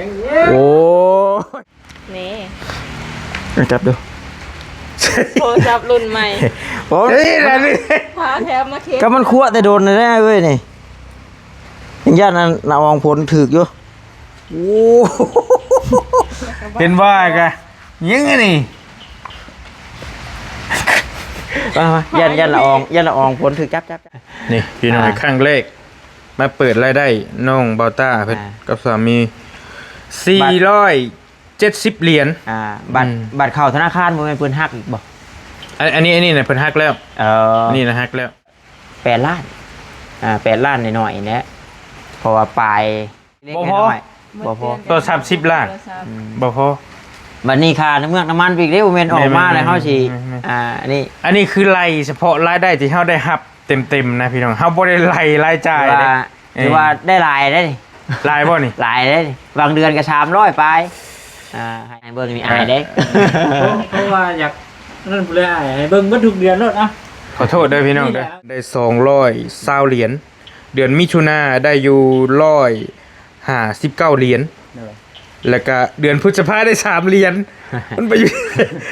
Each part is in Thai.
ยังเงี้ย โอ้ นี่ จับดู โทรศัพท์รุ่นใหม่ โอ้ยนี่ พาแถมมาเค้ก ก็มันคั่วแต่โดนเลยนะเว้ยนี่ยังญาตินั่นเอาวางผลถึกอยู่โอ้ เป็นว่ากะยังไงนี่ มาญาติละอองผลถึกจับ นี่พี่น้องครั้งแรกมาเปิดรายได้น้องเบาต้าเพิ่นกับสามี470เหรียญ บัตรเข้าธนาคารบ่แม่นเพิ่นฮักอีกบ่ อันนี้น่ะเพิ่นฮักแล้ว นี่นะฮักแล้ว 8 ล้าน8 ล้านหน่อยๆเนี่ยเพราะว่าปลายบ่พอ ตัว30ล้านบ่พอ บัดนี้ค่าน้ำเมืองน้ำมันอีกเด้บ่แม่นออกมาแล้วเฮาสิอันนี้คือรายเฉพาะรายได้ที่เฮาได้รับเต็มๆนะพี่น้องเฮาบ่ได้รายจ่ายเด้ ถือว่าได้หลายได้นี่ รายบ่นี่ หลายได้นี่บางเดือนก็300ไปให้เบิ่งมีอายเด้ เพราะว่าอยากนั่นเลยให้เบิ่งเบิดทุกเดือนโลดนะ ขอโทษด้วยพี่น้องเด้อได้220เหรียญเดือนมิถุนาได้อยู่159เหรียญแล้วก็เดือนพฤษภาได้3เหรียญมันไปอยู่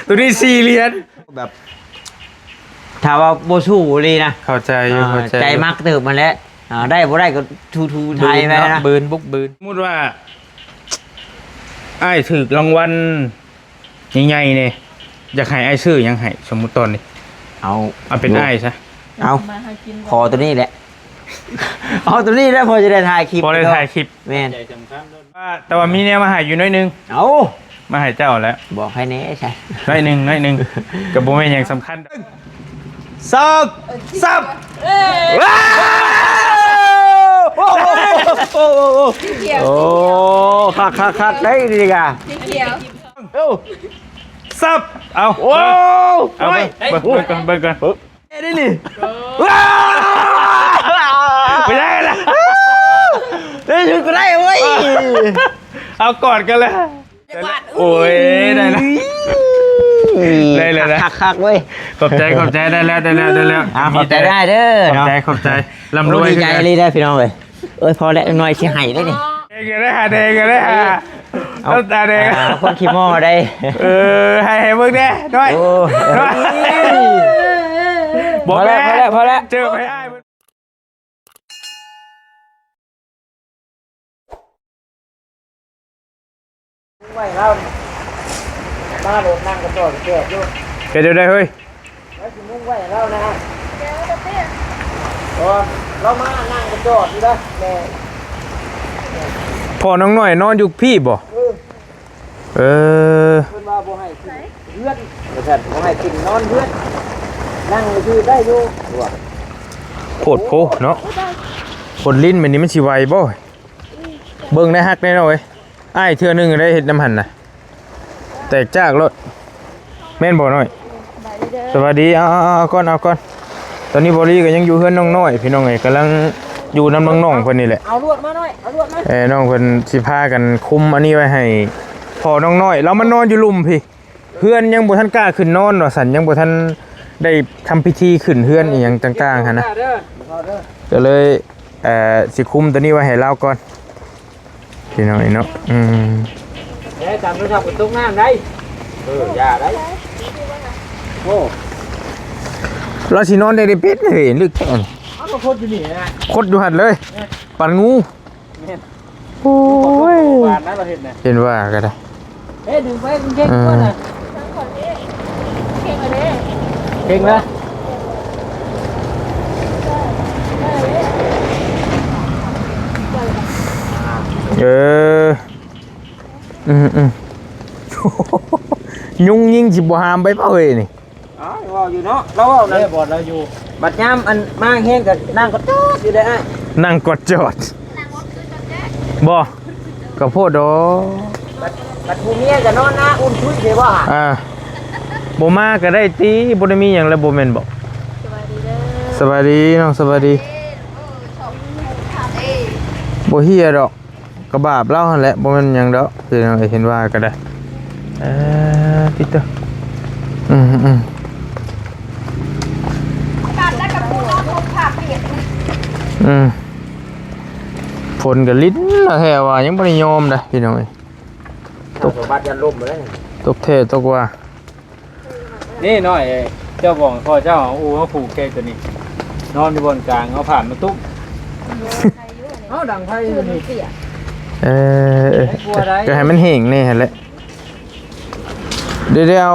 ตัวนี้4เหรียญ แบบถ้าว่าบ่สู้เลยนะ เข้าใจอยู่เข้าใจ ใจมักเติบมันแล้วได้บ่ได้ก็ทูไทยไปนะ บืนบุกบืนสมมุติว่าอ้ายถูกรางวัลใหญ่ๆนี่อยากให้อ้ายซื้อหยังให้สมมุติตอนนี้เอาเป็นอ้ายซะ เอา มาหากิน ขอตัวนี้แหละ เอาตัวนี้แล้วพอจะได้ถ่ายคลิป พอได้ถ่ายคลิป แม่น ใจสำคัญโลด แต่ว่ามีแนวมาให้อยู่น้อยหนึง เอา มาให้เจ้าแล้ว บอกให้แน่ใช่ น้อยหนึงก็บ่แม่นหยังสำคัญ2 3ว้าว เขียว โอ้คักได้ดีกะ เขียว ซับเอา โอ้ เอาเบิ่งก่อน ได้นี่ ว้าวไม่ได้ละ ได้ถึงก็ได้เว้ย เอากอดกันเลยโอ้ยได้แล้ว ได้เลยนะ คักเว้ย ขอบใจได้แล้ว ขอบใจได้เด้อ ขอบใจลำรวย ดีใจเลยได้พี่น้องเลยพอแล้วหน่อยสิให้ได้นี่ เองกันได้ฮะเอาตาแดง คนขี้โม่ได้ ให้มึงแน่ด้วย โอ้ บอก พอแล้ว เจอไปอ้าย ไว้เราบ้าโดดนั่งกระโดดเกือบด้วย เดี๋ยวได้เฮ้ย แล้วสิมุ่งไว้เรานะเรามานั่งกระโดดดีป่ะแม่ พอน้องหน่อยนอนอยู่พี่บ่เออ เพื่อนว่าบ่ให้ขึ้นเพื่อนบ่ใช่บ่ให้ขึ้นนอนเพื่อนนั่งอยู่ได้อยู่ โพดโพเนาะผลลิ้นมันนี้มันสิไวบ่เบิ่งได้ฮักได้เนาะเว้ยอ้ายเทื่อนึงได้เฮ็ดน้ำหั่นน่ะแตกจากรถแม่นบ่น้อยสวัสดีเอาก่อนตอนนี้บริก็ยังอยู่เฮือนน้องน้อยพี่น้องเอ้ยกำลังอยู่น้ำน้องๆเพิ่นนี่แหละ เอาลวดมาหน่อยเอาลวดมา น้องเพิ่นสิพากันคุมอันนี้ไว้ให้พอน้องน้อยเรามานอนอยู่ลุมพี่เฮือนยังบ่ทันกล้าขึ้นนอนว่าซั่นยังบ่ทันได้ทำพิธีขึ้นเฮือนอีหยังต่างๆหั่นนะก็เลยสิคุมตัวนี้ไว้ให้เราก่อนพี่น้องเนาะเด้ตามโทรศัพท์กับตุ๊กน้ำได้อย่าได้โอ้ เราสินอนได้เป็ดเฮ้ยลึก เอาก็โคตรอยู่นี่นะ คดอยู่หั่นเลยปั่นงูโอ้ย บานนั้นเราเห็นนะ เห็นว่าก็ได้ ดึงไปเก่งกว่าน่ะ เข่งอะไร เก่งนะ ยุงยิงสิบ่หามไปเปล่าเอ้ยนี่ อ๋อว่าอยู่เนาะเราว่า ได้บอดเราอยู่ บัดยามอันมาแห้งก็นั่งก็จอดอยู่ได้อ้าย นั่งกดจอดบ่ก็โพดดอ บัดผู้เมียก็นอนหน้าอุ่นชุดเด้บ่ บ่มาก็ได้ติบ่ได้มีหยังแล้วบ่แม่นบ่ สวัสดีเด้อ สวัสดีน้องสวัสดีบ่เฮียดอกกระบาบเล่าหั่นแหละบ่แม่นหยังดอกคือเห็นว่าก็ได้พี่เตอการได้กับผู้น้องพบภาพเปลี่ยน ผ ฝนกับลิ้นแท้ว่ายังบ่ได้ยอมนะพี่น้องเอ้ย ตกสมบัติยันล่มไปแล้ว ตกเทตกว่า นี่น้อยเจ้าบอกพ่อเจ้าอูเขาผูกแกตัวนี้นอนอยู่บนกลางเอาผ่านมาตุ๊บเอาดังไฟอยู่นี่ ก็ให้มันแห้งนี่หั่นแหละเดี๋ยวเอา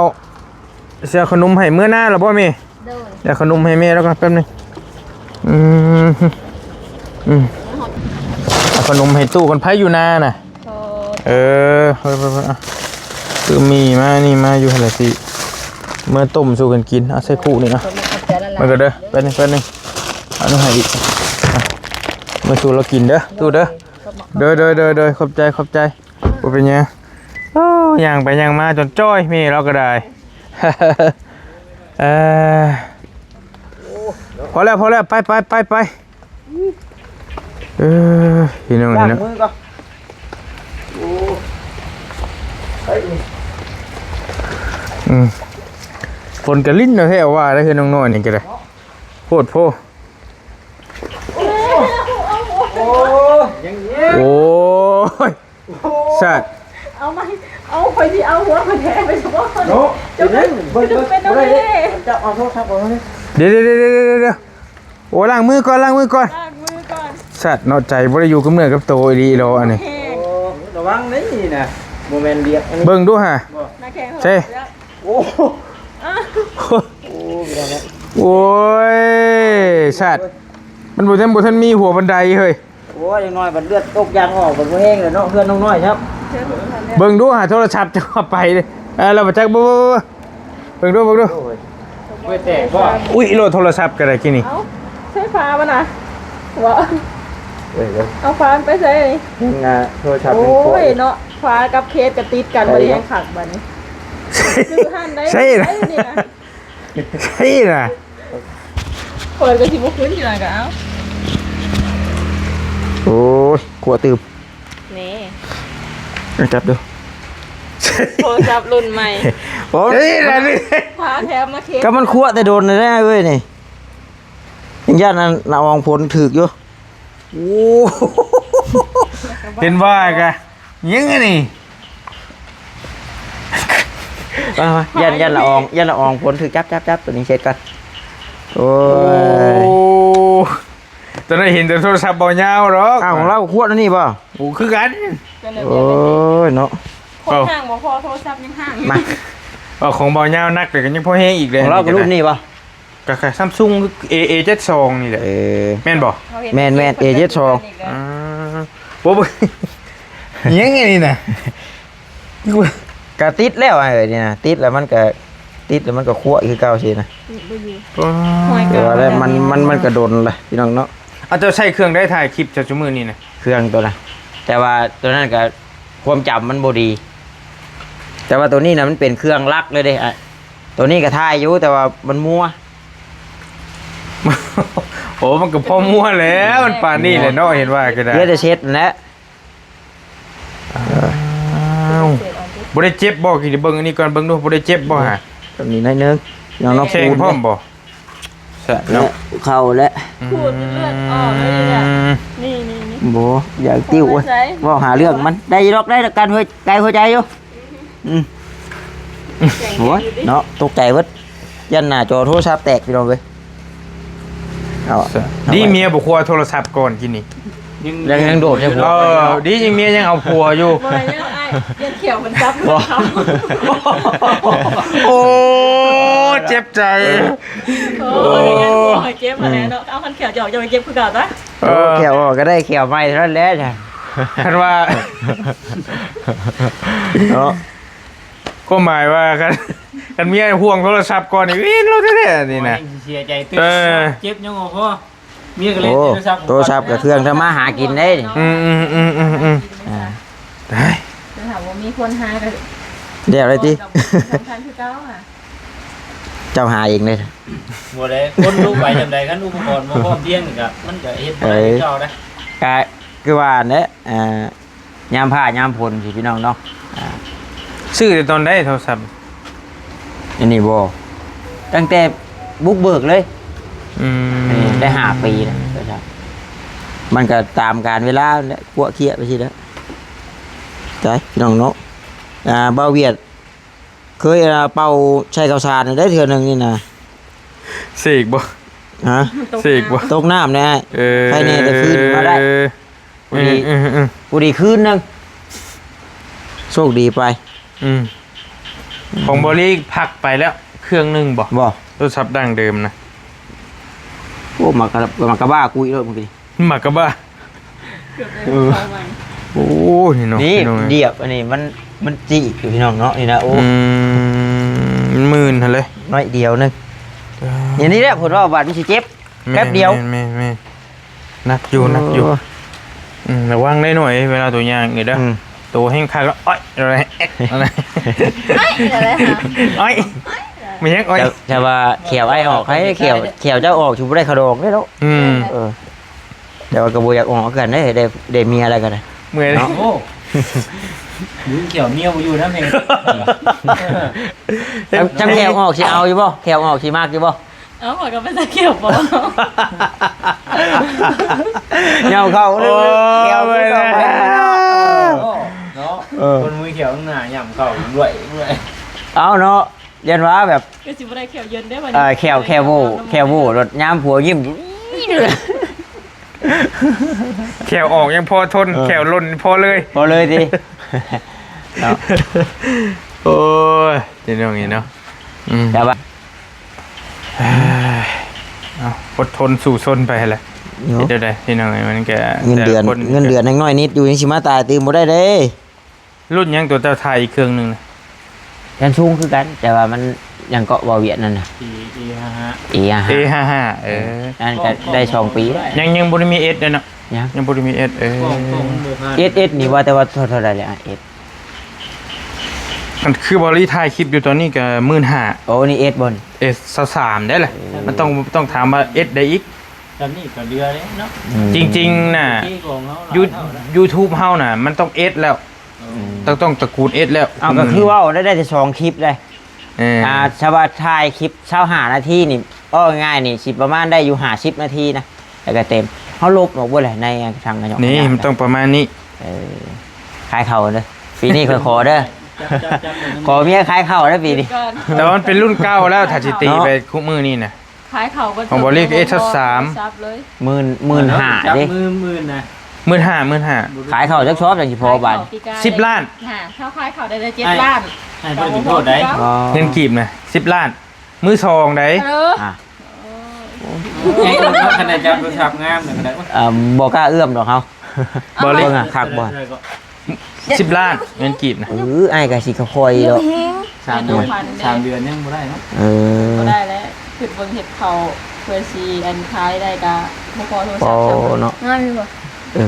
เสียขนมให้มื้อหน้าล่ะบ่แม่เดี๋ยวขนมให้แม่แล้วกันแป๊บนึงเอาขนมให้ตู้คนไผอยู่นาน่ะคือมีมานี่มาอยู่หั่นแหละสิเมื่อต้มสู่กันกินเอาใส่คู่นี่นะมันก็เด้อแป๊บนึงเอาหนูให้อีกมาสู่เรากินเด้อตู้เด้อเด้อขอบใจบ่เป็นหยังโอ้ย่างไปย่างมาจนจ้อยแม่เราก็ได้ พอแล้วไปพี่น้อง ล้าง นี่นะ มือก่อน ฝนกระลิ้นเนาะแท้ว่าได้คือน้องน้อยนี่ก็ได้โพดโพ โอ้ยังเงี้ย โอ้ยสัตว์ เอาไปที่เอาหัวมาแทนไปเฉพาะคน โน้จะเป็นจะเอาโทรศัพท์ก่อน เดี๋ยวโอ้ล้างมือก่อน ล้างมือก่อน สัตว์เนาะใจบ่ได้อยู่กับเนื้อกับตัวดีโลอันนี้ แห้ง โอ้ระวังนี่นะโมเมนต์เรียก เบิ่งดูฮะ หน้าแข็ง ใช่ โอ้โอ้ โอ้ยสัตว์มันบ่ทันมีหัวบันไดเฮ้ย โอ้ยังน้อยบัดเลือดตกยางออกบัดบ่แห้งเลยเนาะเพื่อนน้องน้อยครับ เบิ่งดูหาโทรศัพท์จะเข้าไปเลยเราบ่จักบ่เบิ่งดู เว้ยแต่ก็ อุ้ยโหลดโทรศัพท์ก็ได้กินนี่ เอาใช้ฟ้าป่ะนะวะ เว้ย เอาฟ้าไปใช้ ยังโทรศัพท์ โอ้ยเนาะฟ้ากับเคสกับติดกันบริแห่งขักบัดนี้ซื้อหันได้ ใช่นะ นี่นะ ใช่นะ เปิดกระชิบขึ้นทีไรกันเอ้า โอ้ยกลัวตื่ม นี่ จับดู โทรศัพท์รุ่นใหม่ โอ้ เฮ้ยนะนี่ ฟ้าแถมมาเคส ก็มันคั่วแต่โดนเลยได้เว้ยนี่ยังญาติน่ะละอองผลถึกอยู่ โอ้เห็นว่ากะยังไงนี่ มาญาติละอองผลถึกจับตัวนี้เช็ดกันโอ้ โอ้ ย ตอนนั้นเห็นแต่โทรศัพท์เบาเงาหรอก อ้าวของเราคั่วแล้วนี่ป่ะ โอ้คือกัน โอ้ยเนาะ โคตรห่างบ่พอโทรศัพท์ยังห่าง มา ของเบาเงานักแต่กันยังพอแห้งอีกเลย ของเราก็รุ่นนี้ป่ะ ก็แค่ซัมซุงA72 นี่แหละ แม่นบ่ แม่นA72 อ่าโอ้ยังไงนี่นะ กะติดแล้วไอ้นี่นะติดแล้วมันก็คั่วคือเก่าสินะแต่ว่าแล้วมันกระโดนเลยพี่น้องเนาะ เอาเจ้าใช้เครื่องได้ถ่ายคลิปจากชั่วมือนี่นะ เครื่องตัวนะแต่ว่าตัวนั้นก็ความจำมันบ่ดี แต่ว่าตัวนี้นะมันเป็นเครื่องลักเลยเด้อ่ะตัวนี้ก็ถ่ายอยู่แต่ว่ามันมัว โอ้มันก็พอมั่วแล้วมันป่านนี่แหละเนาะเห็นว่าก็ได้ เดี๋ยวจะเช็ดนะ อ้าวบ่ได้เจ็บบ่กี่เบิ่งอันนี้ก่อนเบิ่งดูบ่ได้เจ็บบ่ฮะ ตัวนี้นิดนึงน้อง แข้ง ปูน พร้อมบ่สะ แล้ เนาะ วเข้าแล้ว พูดเลือดออกเลยเนี่ยนี่ โบอยากติ้วเว้ยว่าหาเรื่องมันได้ดอกได้การหัวใจหัวใจอยู่โอ้ยเนาะตกใจเว้ยยันหน้าจอโทรศัพท์แตกพี่น้องเว้ยเอา ดีเมียบ่ควรโทรศัพท์ก่อนกินนี่ ยังโดดใช่ผม ดีจริงเมียยังเอาผัวอยู่ บ่ยังไอ้ยังเขียวมันซับเขา โอ้เจ็บใจ โอ้ยยังบ่ให้เก็บมาแล้วเนาะเอาคันเขียวจะไปเก็บคือเก่าซะ เขียวออกก็ได้เขียวใหม่เท่านั้นแหละจ้ะ คันว่า เนาะ ก็หมายว่ากันเมียห่วงโทรศัพท์ก่อนนี่เราแท้ๆนี่นะ เสียใจตื่นเจ็บยังพ่อมีก็เลย โอ้โทรศัพท์กับเครื่องทำมาหากินได้นี่ ได้ จะถามว่ามีคนหากัน เดี๋ยวอะไรติ สำคัญคือเก่าค่ะ เจ้าหาเองเลย บ่ได้คนลูกไปจำได้กันอุปกรณ์บ่พร้อมเพียงก็มันก็เฮ็ดบ่ได้เจ้าได้ ก็คือว่าเนี่ยยามผ้ายามพลสิพี่น้องเนาะ ซื้อแต่ตอนได้โทรศัพท์ อันนี้บ่ตั้งแต่บุกเบิกเลย อืม ได้5 ปีแล้วครับ มันก็ตามการเวลาแหละกลัวเคี้ยไปสิแล้วใจพี่น้องเนาะเบาเวียดเคยเป่าใช้ข้าวสารได้เทื่อนึงนี่นะ เสกบ่ ฮะ เสกบ่ ตกน้ำแน่ เออ ใครเนี่ยแต่คืนมาได้ อืมอืมอืม กูดีคืนนึงโชคดีไป อืมของบริพักไปแล้วเครื่องหนึงบ่ บ่ โทรศัพท์ดั้งเดิมนะ โอ้มากระบ้ากุยแล้วมึงดิ หมักกะบ้า เกือบได้เข้าใหม่ โอ้ยนี่เนาะ นี่ พี่น้อง เดียบอันนี้มันจีอยู่พี่น้องเนาะนี่นะโอ้ หมื่นหั่นเลย น้อยเดียวนึงอย่างนี้แหละผมว่าบาดมันสิเจ็บ แป๊บเดียว แม่นักอยู่นักอยู่ระวังได้หน่อยเวลาตัวย่างนี่เด้อ อืม ตัวแห้งคักแล้วอ้อยอะไรเอ๊ะอะไร อะไรคะ อ้อยไม่แห้งอ้อย แต่ว่าเขียวไอ้ออกให้เขียวเจ้าออกชูบ่ได้ขะดองได้แล้ว เออแต่ว่ากระโบอยากออกกันได้เมียอะไรกันนะ เมื่อย เนาะ โอ้ยืนเกี่ยวเมียวอยู่นะเพลง จำแขวออกสิเอาอยู่บ่แขวออกสิมากอยู่บ่ เอ้าหมดก็เป็นตะเกียบบ่ เงาเข้าเลยแขว ไป ไม่ แล้ ต้องแพ้ เนาะคนมือเขียวหน้าหย่ำเข่าด้วยด้วย เอาเนาะเรียนว่าแบบ ก็สิบ่ได้เขียวเย็นได้บัด แขวโวรถย้ำผัวยิ้ม แขวออกยังพอทนแขวล่นพอเลย พอเลยทีเนาะ โอ้ยเดี๋ยวอย่างนี้เนาะ แต่ว่า เอาอดทนสู่ซนไปแหละเดี๋ยวได้ที่น้องไอ้มันแก เงินเดือนน้อยนิดอยู่ยังสิมาตายตื่นบ่ได้เด้ รุ่นยังตัวเจ้าไทยอีกเครื่องหนึงนะ ยันชุ่คือกัน แต่ว่ามันยังเกาะบ่เวียดนั่นน่ะ อีฮะ A55 นั่นก็ได้2 ปีแล้ว ยังบ่ได้มี S เลยเนาะ ยัง ยังบ่ได้มี S กล้องโบพาน เอสนี่ว่าแต่ว่าเท่าไหร่เลยเอส มันคือบริถ่ายคลิปอยู่ตอนนี้ก็15,000 โอ้นี่เอสบน S 23ได้แหละมันต้องถามว่า S ได้อีก ตอนนี้ก็เรือเลยเนาะ จริงๆน่ะ ที่ของเขา YouTube เฮาน่ะมันต้อง S แล้วต้องตระกูล S แล้ว เอาก็คือว่าได้แต่2 คลิปเลย ชาวบ้านถ่ายคลิป25 นาทีนี่ง่ายนี่สิประมาณได้อยู่50 นาทีนะแล้วก็เต็มเขาลบออกบ่เลยในทางกระจก นี่มันต้องประมาณนี้ ขายเข่าเด้อปีนี้ขอเด้อขอเมียขายเข่าเด้อปีนี้ ก่อน แต่ว่ามันเป็นรุ่นเก่าแล้วถ้าสิตีไปคุมือนี่น่ะ ขายเขาก็ ของบริษัท S3 ซับเลย 15,000 จับ เด้ มือนะ 15,000 ขายเข่าจักชอบจังสิพอบาท 10 ล้าน ถ้าขายเขาได้7 ล้าน ให้เพื่อนถึงโทษได้ เงินกีบนะ10 ล้าน มือซองได้ เออ ไอ้คนเขาคะแนนจับโทรศัพท์งามเลยก็ได้ บ่กล้าเอื้อมดอกเฮา บริ เบิ่งอะคักบ่ 10 ล้านเงินกีบนะ ไอ้ก็สิคอยดอก 3 เดือนยังไม่ได้เนาะ ก็ได้แล้วขึ้นเบิ่งเห็ดเขาเพื่อซีอันคล้ายได้ก็บ่พอโทร พ ศั อ พท์ เนาะ งามอยู่บ่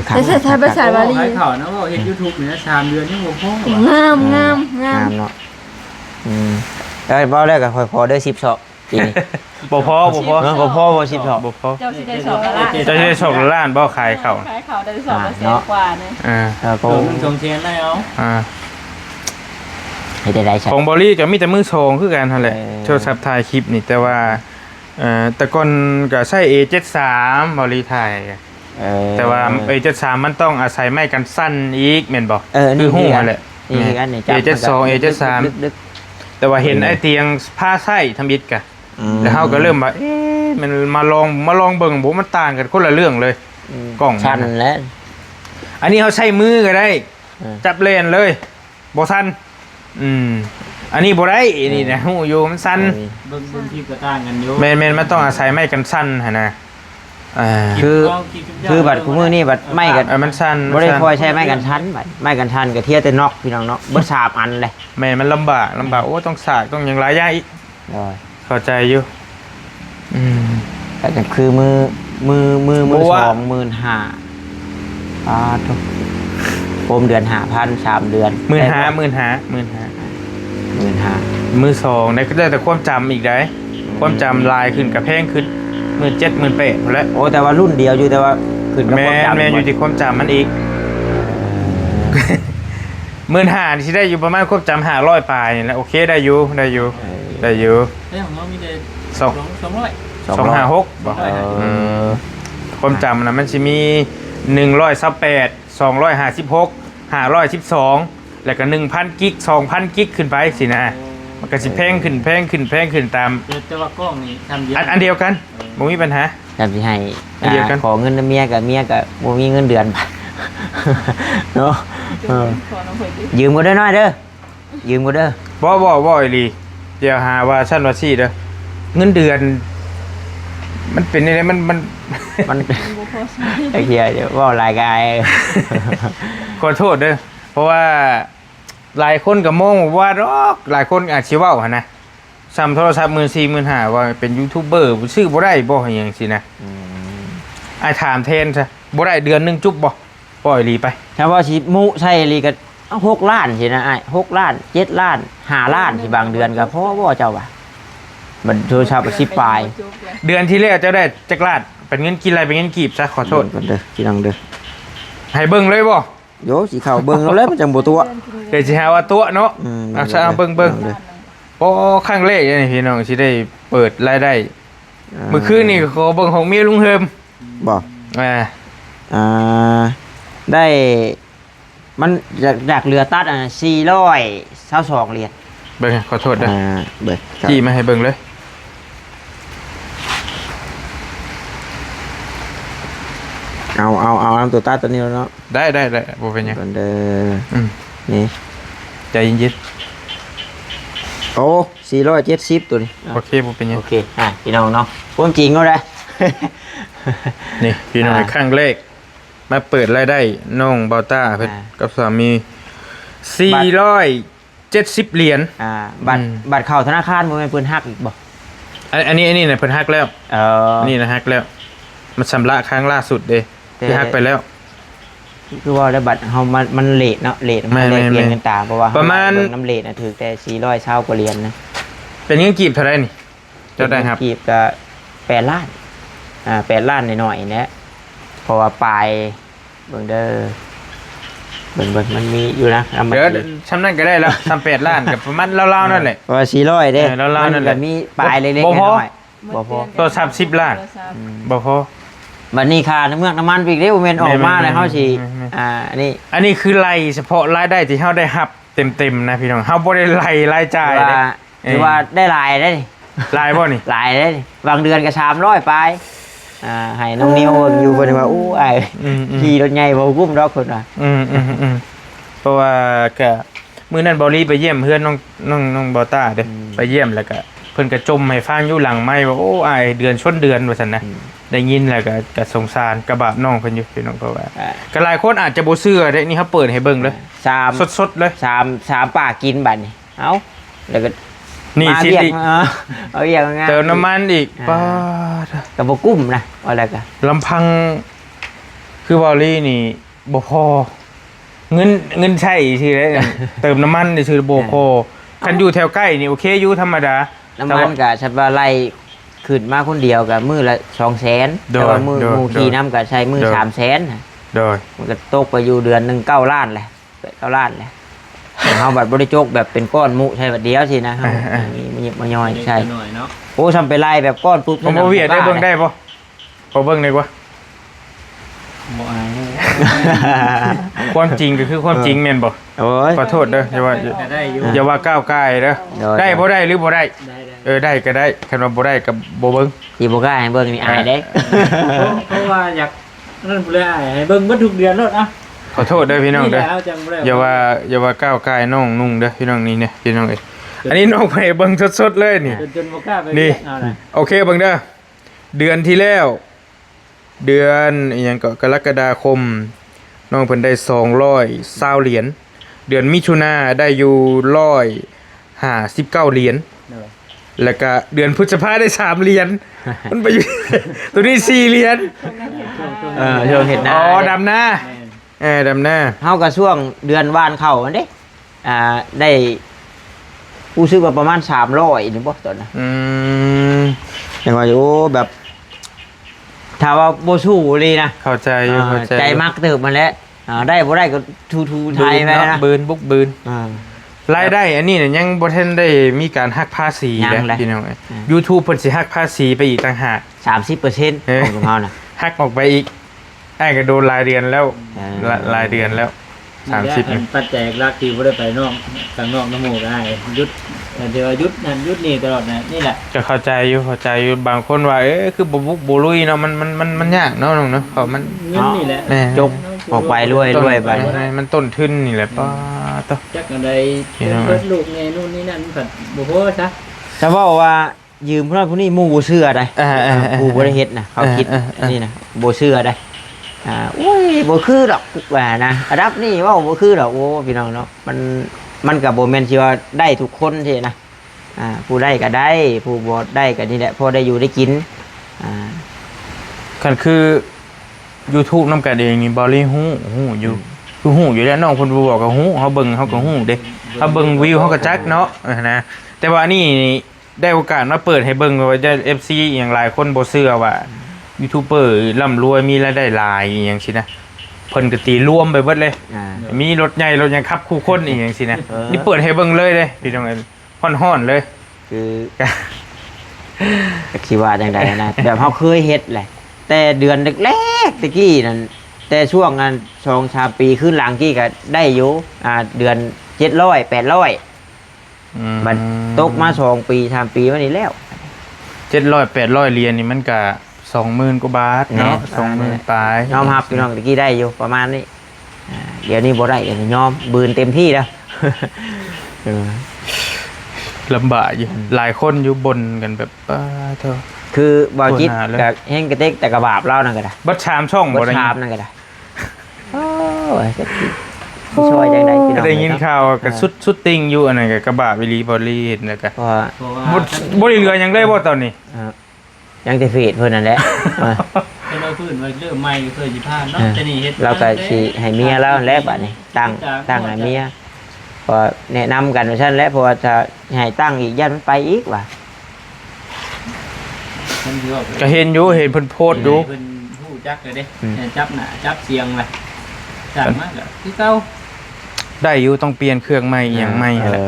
ครับ แต่ใช้ภาษาบาลี ให้เขานะว่าเห็น YouTube เนี่ย3 เดือนยังบ่พอ งามงามงาม งามเนาะแล้วบ่แล้วก็พอเด้อ10 ศอกปีนี้ บ่พอ บ่พอบ่10 ศอก บ่พอ เจ้าสิได้2 ล้าน เจะได้2 ล้านบ่ขายเขา ขายเขาได้2%กว่านะ แล้วก็ ตัวมึงทรงเทียนได้เอา ให้ได้ใช้ ของบริก็มีแต่มือซองคือกันนั่นแหละ เออ โทรศัพท์ถ่ายคลิปนี่แต่ว่าแต่ก่อนก็ใช้ A73 บริถ่ายแต่ว่า A73 มันต้องอาศัยไม้กันสั้นอีกแม่นบ่คือหู้นั่นแหละ นี่คืออันนี้ A72 A73 แต่ว่าเห็นไอ้เตียงผ้าไส้ทำอิฐกะแล้วเฮาก็เริ่มว่ามันมาลองเบิ่งบ่มันต่างกันคนละเรื่องเลยกล้อง ชันแล้ว อันนี้เฮาใช้มือก็ได้ จับเลนเลยบ่สั้นอันนี้บ่ได้นี่นะหู้อยู่มันสั้น เบิ่งที่ก็ต่างกันอยู่ แม่นมันต้องอาศัยไม้กันสั้นหั่นนะคือบัตรคู่มือนี่บัตรไม่กัน มันสั้น บ่ได้คอยใช้ไม้กันชันบัดไม้กันชันก็เทียแต่นอกพี่น้องเนาะเบิด3 อันเลย แม่มันลำบากโอ้ต้องสากต้องอย่างหลายอย่างอีกเข้าใจอยู่แต่ก็คือมือ เพราะว่า 25,000ทุกผมเดือน 5,000 3 เดือน 15,000 มือสองได้ก็ได้แต่ความจำอีกได้ความจำลายขึ้นกับแพงขึ้น17,000 18,000พอแล้ว โอ้แต่ว่ารุ่นเดียวอยู่แต่ว่าขึ้นกับความจำ แม่อยู่ที่ความจำมันอีก15,000ที่ได้อยู่ประมาณความจำ500ปลายนี่แหละโอเคได้อยู่ เรื่องของเรามีแต่200 256บอกความจำนะมันจะมี 256 แล้วก็ 1,000 กิก 2,000 กิกขึ้นไปสินะมันก็สิแพงขึ้นตาม แต่ว่ากล้องนี่ทำเยอะ อันเดียวกันบ่มีปัญหา จำสิให้ เดียวกัน ขอเงินเมียกับบ่มีเงินเดือน เนาะ ขอน้องเพิ่นดิ ยืมก็ได้น้อยเด้อยืมก็เด้อ บ่อีหลีเดี๋ยวหาว่าชั้นว่าซี่เด้อเงินเดือน มันเป็นอะไรมัน มัน บ่พอใช้ ไอ้เหี้ยเดี๋ยวเว่ารายกาย ขอโทษเด้อเพราะว่าหลายคนก็มองว่าดอกหลายคนอาจสิเว้าหั่นนะซ้ำโทรศัพท์14,000 15,000ว่าเป็นยูทูบเบอร์ซื้อบ่ได้บ่อิหยังสินะอ้ายถามแทนซะบ่ได้เดือนหนึงจุบบ่ปล่อยหลีไป ถ้าว่าสิมุใช่ลีก็เอา6 ล้านสินะไอ้6 ล้าน 7 ล้าน 5 ล้านสิบางเดือนก็พอบ่เจ้าว่ะมันโทรศัพท์10ปลาย เดือนที่แล้วเจ้าได้จักรลาดเป็นเงินกินอะไรเป็นเงินกีบซะขอโทษ ก่อนเด้อพี่น้องเด้อ ให้เบิ่งเลยบ่ โยสิเข้าเบิ่งเอาแล้วมันจังบ่ตัว เดี๋ยวสิหาว่าตัวเนาะ เอาซะเอาเบิ่ง เด้อ โอ้ครั้งแรกนี่พี่น้องสิได้เปิดรายได้เมื่อคืนนี่ขอเบิ่งของเมียลุงเฮิม บ่ อ่า ได้มันจากเรือตัด422เหรียญ เบิ่งขอโทษเด้อ เบิด จี้มาให้เบิ่งเลย เอาตัวตัดตัวนี้แล้วเนาะ ได้บ่เป็นหยัง ก่อนเด้อ อืม นี่ ใจเย็น โอ้470ตัวนี้ ๆโอเคบ่เป็นหยัง โอเคพี่น้องเนาะความจริงก็ได้ นี่พี่น้องครั้งแรกมาเปิดรายได้น้องเบาต้าเพิ่นกับสามี470เหรียญ บัตรเข้าธนาคารบ่แม่นเพิ่นฮักอีกบ่ อันนี้น่ะเพิ่นฮักแล้ว นี่นะฮักแล้ว มันชำระครั้งล่าสุดเด้ที่ฮักไปแล้ว คือว่าได้บัตรเฮามันเลทเนาะเลทมันเลทเปลี่ยนเงินตาเพราะว่า ประมาณ เบิ่งน้ำเลทน่ะถือแต่420กว่าเหรียญนะ เป็นเงินกีบเท่าไหร่นี่เจ้าได้ครับ กีบก็8 ล้าน8 ล้านหน่อยๆเนี่ยเพราะว่าปลายเบิ่งเด้อเบิ่งมันมีอยู่นะอามา เดี๋ยวชำนั่นก็ได้แล้ว38ล้านกับประมาณราวๆนั่นแหละ เพราะว่า400เด้ แล้วนั่นแหละ ก็มีปลายเล็กๆ บ่พอ น้อยๆบ่พอ ตัว30ล้านบ่พอ บัดนี้ค่าน้ำเมืองน้ำมันอีกเด้บ่แม่นออกมาแล้วเฮาสิ ไม่ นี่ อันนี้คือรายเฉพาะรายได้ที่เฮาได้รับเต็มๆนะพี่น้องเฮาบ่ได้รายจ่ายเด้ ถือว่าได้หลายได้นี่ รายบ่นี่ หลายได้นี่บางเดือนก็300ไปให้น้องนิวเบิ่งอยู่เพิ่นว่าอู้อ้าย อืม ขี่รถใหญ่บ่กุ้มดอกเพิ่นว่า เพราะว่าก็มื้อนั้นบอลี่ไปเยี่ยมเพื่อนน้องบอต้าเด้ไปเยี่ยมแล้วก็เพิ่นก็จมให้ฟังอยู่หลังไม้ว่าโอ้อายเดือนชนเดือนว่าซั่นนะได้ยินแล้วก็สงสารกระบะน้องเพิ่นอยู่พี่น้องเพราะว่าก็หลายคนอาจจะบ่เชื่อเด้นี่เขาเปิดให้เบิ่งเลย 3 สดๆเลย 3ป่ากินบัดนี้เอ้าแล้วก็ นี่ มา สิ เรียก อีก เอาเรียกง่ายๆ เติมน้ำมันอีกป้าด ก็บ่กุ้มนะว่าแล้วก็ ลำพังคือบอลี่นี่บ่พอเงินใช้ทีได้ เติมน้ำมันนี่คือบ่พอคันอยู่แถวใกล้นี่โอเคอยู่ธรรมดา น้ำมันก็ชัดว่าไล่ขึ้นมาคนเดียวก็มื้อละ200,000แต่ว่ามื้อ โดย หมู่ขี่น้ำก็ใช้มื้อ โดย 300,000น่ะ โดย มันก็ตกไปอยู่เดือนหนึง9 ล้านแหละ9 ล้านแหละเฮาบัดบ่ได้จกแบบเป็นก้อนมุใช่บัดเดียวสินะเฮามันหยิบมาย่อยใช่ หน่อยเนาะ โอ้ทำไปไล่แบบก้อนปุ๊บ ผมบ่เวียดได้เบิ่งได้บ่พอเบิ่งได้บ่ บ่อายเลย ความจริงก็คือความจริงแม่นบ่ โอ้ย ขอโทษเด้ออย่าว่า จะได้อยู่ อย่าว่าก้าวกายเด้อ โดย ได้บ่ได้หรือบ่ได้ ได้ ได้ก็ได้คันว่าบ่ได้ก็บ่เบิ่ง สิบ่กล้าให้เบิ่งนี่อายเด้ เพราะว่าอยากนั่นบ่ได้ให้เบิ่งเบิดทุกเดือนโลดอ่ะ ขอโทษเด้อพี่น้องเด้อ แล้วจังบ่ได้ อย่าว่าก้าวกายน้องนุ่งเด้อพี่น้องนี่เนี่ยพี่น้องเอ้ยอันนี้น้องไปเบิ่งสดๆเลยนี่ จนบ่กล้าไป นี่ เอาล่ะ โอเคเบิ่งเด้อเดือนที่แล้วเดือนอหยังก็กรกฎาคมน้องเพิ่นได้220เหรียญเดือนมิถุนาได้อยู่159เหรียญแล้วก็เดือนพฤษภาได้3เหรียญมันไปอยู่ ตัวนี้4เหรียญ ช่วงเฮ็ดนา อ๋อดำหน้าดำหน้า เฮาก็ช่วงเดือนว่านเข้าอันเด้ได้ผู้ซื้อว่าประมาณ300นี่บ่ตอนน่ะ จังว่าโอ้แบบถ้าว่าบ่สู้เลยนะ เข้าใจอยู่เข้าใจ ใจมักเติบมันแหล้วได้บ่ได้ก็ทูไทยไปนะ บืนบุกบืน อ่า รายได้อันนี้เนี่ยยังบ่ทันได้มีการหักภาษี ยังเลย พี่น้อง YouTube เพิ่นสิหักภาษีไปอีกต่างหาก 30% เอ้ย ของเฮาน่ะ หักออกไปอีก ไอ้ก็โดนรายเดือนแล้วรายเดือนแล้ว30 นี่ปัจจัยรักที่บ่ได้ไปนอกข้างนอกน้ำหมู่ได้หยุดเดี๋ยวหยุดนั่นหยุดนี่ตลอดนะนี่แหละ จะเข้าใจอยู่บางคนว่าคือบ่บุกบ่ลุยเนาะมันยากเนาะน้องเนาะเพราะมัน เงินนี่แหละ จกออกไปรวยไป มันต้นทุนนี่แหละป้าต้อง จักอะไรเพิ่นลูกไงนู่นนี่นั่นผัดบ่พอซะ ถ้าว่ายืมเพื่อนผู้นี้หมู่บ่เชื่อได้ผู้บ่ได้เฮ็ดนะเขาคิดนี่นะบ่เชื่อได้อุ้ยบ่คือดอกว่านะระดับนี้ว่าบ่คือดอกโอ้พี่น้องเนาะมันก็บ่แม่นสิว่าได้ทุกคนสินะผู้ได้ก็ได้ผู้บ่ได้ก็นี่แหละพอได้อยู่ได้กินคันคือ YouTube นำกันเองนี่บ่ได้ฮู้อยู่คือฮู้อยู่แล้วน้องเพิ่นบ่บอกก็ฮู้เฮาเบิ่งเฮาก็ฮู้เด้เฮาเบิ่งวิวเฮาก็จักเนาะนะแต่ว่านี่ได้โอกาสมาเปิดให้เบิ่งว่าจะ FC อีหยังหลายคนบ่เชื่อว่ายูทูบเบอร์ร่ำรวยมีรายได้หลายอีหยังสินะเพิ่นก็ตีรวมไปเบิดเลยมีรถใหญ่รถยังขับคู่คนอีหยังสินะนี่เปิดให้เบิ่งเลยเด้พี่น้องฮ้อนๆเลย คือคิดว่าจังไดนะแบบเฮาเคยเฮ็ดแหละแต่เดือนแรกๆตะกี้นั่นแต่ช่วงนั้น2-3 ปีขึ้นหลังกี้ก็ได้อยู่เดือน700-800มันตกมา2 ปี3 ปีมานี่แล้ว700-800เหรียญนี่มันก็ 20,000 กว่าบาทเนาะ 20,000 ปลายยอมรับพี่น้องตะกี้ได้อยู่ประมาณนี้เดี๋ยวนี้บ่ได้เดี๋ยวยอมบืนเต็มที่แล้วลำบากอยู่หลายคนอยู่บนกันแบบเท่าคือบ่จิตกับแห้งกระเตกแต่กระบาบเล่านั่นก็ได้บัดชามช่องบ่ได้ชามนั่นก็ได้โอ้ยจะช่วยจังได๋พี่น้องได้ยินข่าวก็สุดติงอยู่อันนั้นก็กระบะวิลีบ่รีเห็นแล้วก็บ่ได้เหลือหยังเลยบ่ตอนนี้ยังแต่เฟซเพิ่นนั่นแหละให้เราพื้นไว้เริ่มใหม่เคยสิพาเนาะแต่นี่เฮ็ดเราก็สิให้เมียแล้วแลบัดนี้ตั้งให้เมียพอแนะนำกันว่าซั่นแหละเพราะว่าจะให้ตั้งอีกยันมันไปอีกว่ะก็เห็นอยู่เห็นเพิ่นโพสต์อยู่เพิ่นฮู้จักเลยเด้จับหน้าจับเสียงเลยจับมาก็คือเก่าได้อยู่ต้องเปลี่ยนเครื่องใหม่อีหยังใหม่แหละ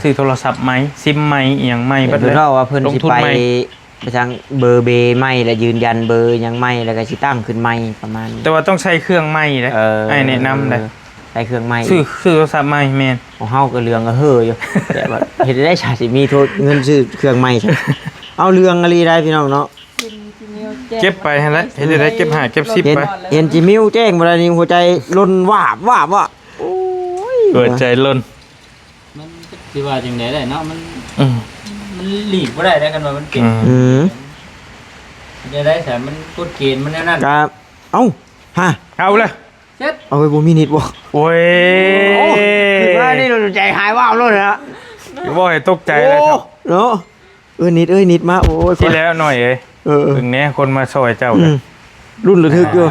ซื้อโทรศัพท์ใหม่ซิมใหม่อีหยังใหม่บัดนี้ว่าเพิ่นสิไปทางเบอร์เบใหม่แล้วยืนยันเบอร์ยังใหม่แล้วก็สิตั้งขึ้นใหม่ประมาณแต่ว่าต้องใช้เครื่องใหม่เด้ไอ้แนะนำได้ใช้เครื่องใหม่ซื้อโทรศัพท์ใหม่แม่นของเฮาก็เรื่องก็เฮ้ออยู่แต่ว่าเฮ็ดได้ชาสิมีเงินซื้อเครื่องใหม่เอาเรื่องอะไรได้พี่น้องเนาะเก็บไปหั่นแหละเฮ็ดได้เก็บ5เก็บ10ไปเห็นจิมิวแจ้งบ่ได้นี่หัวใจล้นวาบว่าโอ้ยหัวใจล้นมันสิว่าจังได๋ได้เนาะมันหลีกบ่ได้แล้วกันว่ามันเก่งจะได้แต่มันกฎเกณฑ์มันแนวนั้นครับเอาเลยเซ็ตเอาไปบ่มีนิดบ่โอ้ยคือว่านี่เราใจหายว่าวโลดนะบ่ให้ตกใจเลยครับเนาะนิดมาโอ้ยที่แล้วหน่อยถึงแน่คนมาซอยเจ้ารุ่นระทึกอยู่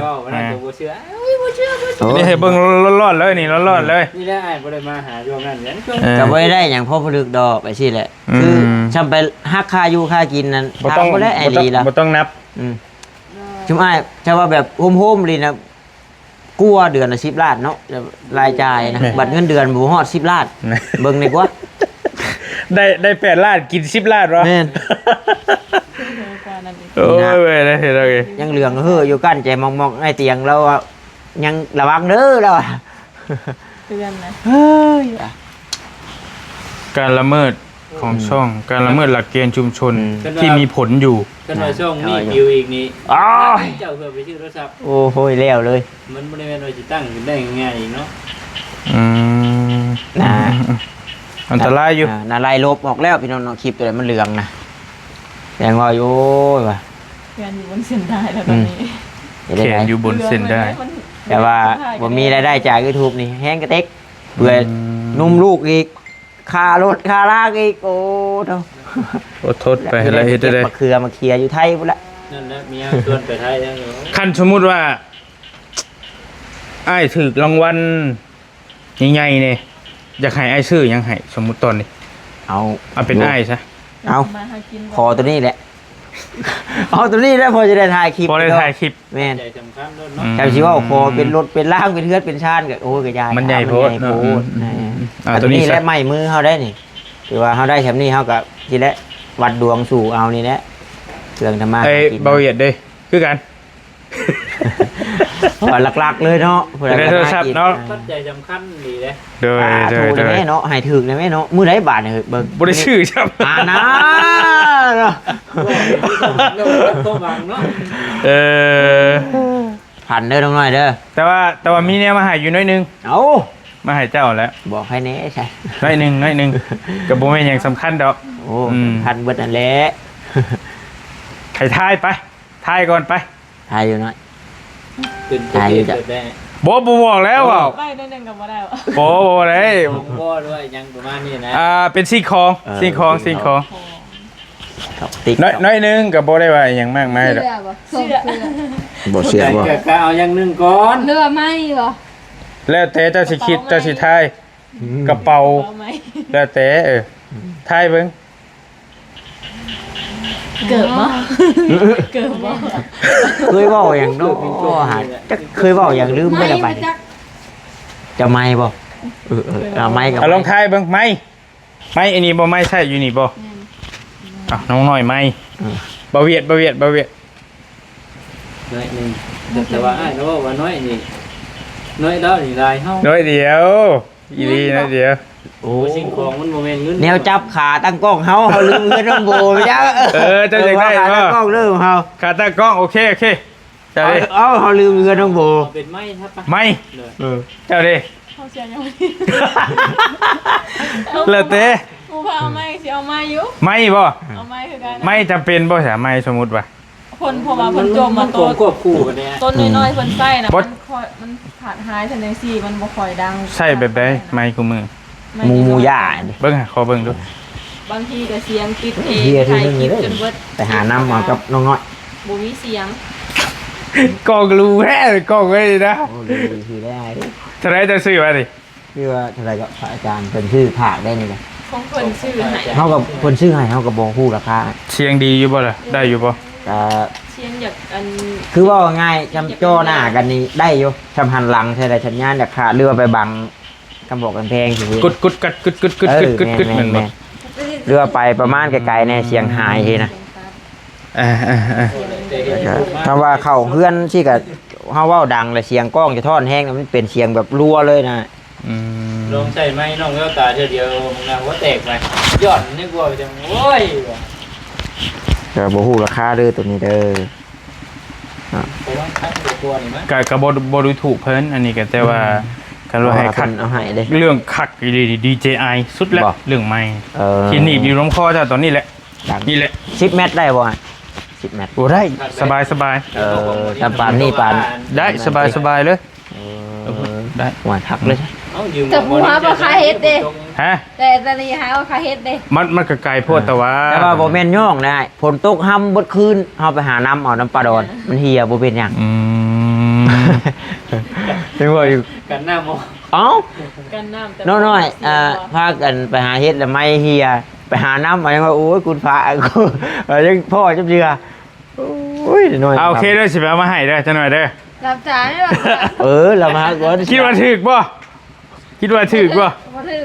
บ่เชื่อนี่ให้เบิ่งร้อนๆเลยนี่ร้อนๆเลยนี่แหละอ้ายบ่ได้มาหาช่วงนั้นก็บ่ได้หยังพอผลึกดอกไปสิแหละคือชำไปฮักค่าอยู่ค่ากินนั่นถามบ่ได้ไอ้ลีล่ะบ่ต้องนับชุมอ้ายถ้าว่าแบบโฮมๆลีนะกลัวเดือนละ10 ล้านเนาะรายจ่ายนะบัตรเงินเดือนบ่ฮอด10 ล้านเบิ่งนี่กว่าได้8 ล้านกิน10 ล้านเหรอแม่นโอ้ยเว้ยเห็นแล้วยังเหลืองเฮ้ออยู่กั้นใจมองๆในเตียงแล้วยังระวังเด้อแล้วเตือนนะเฮ้ยการละเมิดของช่องการละเมิดหลักเกณฑ์ชุมชนที่มีผลอยู่กันว่าช่องนี้วิวอีกนี่เจ้าเพื่อไปชื่อโทรศัพท์โอ้โหแล้วเลยมันบ่ได้แม่นว่าสิตั้งขึ้นได้ง่ายๆอีกเนาะอันตรายอยู่น่าไล่ลบออกแล้วพี่น้องคลิปตัวไหนมันเหลืองนะแดงว่าอยู่ว่ะแขนอยู่บนเส้นได้แล้วตอนนี้แขนอยู่บนเส้นได้แต่ว่าผมมีรายได้จาก YouTube นี่แห้งกระเต็กเบื่อนุ่มลูกอีกค่ารถค่าลากอีกโอ้เท่าอดทนไปอะไรเฮ็ดได้มาเคลียร์อยู่ไทยพุ่นละนั่นแหละเมียชวนไปไทยแล้วคันสมมุติว่าอ้ายถูกรางวัลใหญ่ๆนี่อยากให้อ้ายซื้อหยังให้สมมุติตอนนี้เอาเป็นอ้ายซะเอาขอตัวนี้แหละเอาตัวนี้แล้วพอจะได้ถ่ายคลิปพอได้ถ่ายคลิปแม่นแต่สิว่าขอเป็นรถเป็นล่างเป็นเฮือดเป็นชานก็โอ้ยก็ยายมันใหญ่โพดตัวนี้แหละไม้มือเฮาได้นี่ถือว่าเฮาได้แชมป์นี้เฮาก็ทีละวัดดวงสู่เอานี่แหละเรื่องธรรมะไอ้เบาเหยียดเด้คือกัน ว่าหลักๆเลยเนาะ ในโทรศัพท์เนาะ ปัจจัยสำคัญดีเลย โดย โทรได้แม่เนาะให้ถึกได้แม่เนาะมื้อใดบาทเนี่ยเบิ่ง บ่ได้ชื่อครับ นะเนาะ เราต้องวางเนาะ เออ พันเด้อน้องน้อยเด้อ แต่ว่ามีเนี่ยมาให้อยู่น้อยหนึง เอ้า มาให้เจ้าแล้ว บอกให้แน่ใช่ น้อยหนึงก็บ่แม่นหยังสำคัญดอก โอ้ อืม พันเบิดนั่นแหละ ให้ทายไปทายก่อนไป ทายอยู่น้อย ตื่นเต้นเกิดได้ บ่บอกแล้วเปล่า ไปได้หนึ่งกับว่าได้วะ บ่ได้ ผมก็ด้วยยังประมาณนี้นะ เป็นสิ่งของสิ่งของ ครับติ๊ก น้อยหนึงก็บ่ได้ว่าหยังมากมายดอก เสื้อบ่ส่งเสื้อ บ่เสียบ่ ก็เอาอย่างหนึ่งก่อน เรือไม่บ่ แล้วแต่เจ้าสิคิดเจ้าสิทายกระเป๋า เอาไหม แล้วแต่ทายเบิ่ง เกิดมั้เกิดมั้ เคยเว้าอย่างเนาะหาจักเคยเว้าอย่างลืมไปแล้วไป จัก จะไม่บ่เอาไม่กับ เอาลองทายเบิ่งไม้อันนี้บ่ไม้ใช่อยู่นี่บ่น้องน้อยไม้บ่เวียด น้อยหนึ่งแต่ว่าอ้ายเนาะว่าน้อยนี่น้อยดาวนี่ลายเฮา น้อยเดียวอีหลีน้อยเดียว โอ้ โอ้สิ่งของมันโมเมนต์เงิน แนวจับขาตั้งกล้องเฮาลืมเงินน้องโบไปจ้า เจ้าอยากได้ ขา บ่ ตั้งกล้องเริ่มเฮา ขาตั้งกล้องโอเคเจ้าดิ เฮาลืมเงินน้องโบ เป็นไม้ครับปะ ไม้ เลย เจ้าดิ เขาเสียยังไม่ แล้วแต่ กูพาเอาไม้เสียเอาไม้อยู่ ไม้บ่ เอาไม้คือกัน ไม้จำเป็นบ่ใช่ไม้สมมุติว่า คนพอมาคนจมมา ตัว ต้น ควบคู่กันเนี่ย ต้นน้อยๆคนไส้นะ บ่ มันคอยมันขาดหายทันทีมันบ่คอยดัง ใช่แบบใดไม้คู่มือ หมูย่า เบิ่งขอเบิ่งดู บางทีก็เสียงติดเอง เฮียที่ ถ่าย นึง คลิป เลย จนเบิด ไปหาน้ำมากับน้องน้อย บ่มีเสียง กล้องรู้แท้กล้องไว้นะ โอ้ดีคือได้ เท่าไหร่จะซื้อมาดิ คือว่าเท่าไรก็พระอาจารย์เป็นชื่อผากได้นี่นะ ของคนชื่อให้ เฮากับคนชื่อให้เฮากับบ่ฮู้ราคา เชียงดีอยู่บ่ล่ะได้อยู่บ่ แต่ เสียงอยากอัน คือว่าง่ายจำจ้อหน้ากันนี่ได้อยู่ทำหันหลังใช่ได้ชัญญาณจากขาเรือไปบังกำบอกกันแพงสิ กดกัดกึดเหมือนบ่ เรือไปประมาณไกลๆในเสียงหายทีนะถ้าว่าเข้าเพื่อนที่กับเฮาเว้าดังแล้วเสียงกล้องจะท่อนแห้งมันเป็นเสียงแบบรัวเลยนะ ลองใส่ไม้น้องเงาตาเดียวมึงนะหัวแตกไหมยอดนี่กลัวจังโอ้ย ก็บ่ฮู้ราคาเด้อตัวนี้เด้อ ผมว่าคัดตัวนี่มั้ย ก็บ่ดูถูกเพิ่นอันนี้ก็แต่ว่าก็รู้ให้คัก เอาให้เด้ เรื่องคักอีหลี DJI สุดแล้ว บ่ เรื่องไม้ ที่ ที่หนีบอยู่ลำคอเจ้าตอนนี้แหละ ดัง นี่แหละ 10 เมตรได้บ่10 เมตร โอ้ได้สบาย ตามปานนี่ปาน ได้สบายเลยได้ หวานทักเลย แต่ผู้หาบ่คาเฮ็ดเด้ ฮะ แต่ตอนนี้หาว่าคาเฮ็ดเด้ มันก็ไกลโพดแต่ว่า แต่ว่าบ่แม่นย่องได้ฝนตกห้ำเบดคืนเฮาไปหาน้ำเอาน้ำปลาดอนมันเหี่ยบ่เป็นหยัง ถึงว่าอยู่ กันหน้ามอง เอ้า กันน้ำแต่ น้อยๆพากันไปหาเฮ็ดแล้วไม่เหี่ยไปหาน้ำเอายังว่าโอ้ยคุณพระกูยังพ่อจับเจือโอ้ยน้อย เอาโอเคเด้อสิไปเอามาให้เด้อจังหน่อยเด้อ รับจานได้บ่ เรามาก่อน คิดว่าถึกบ่คิดว่าถึกบ่ บ่ถึก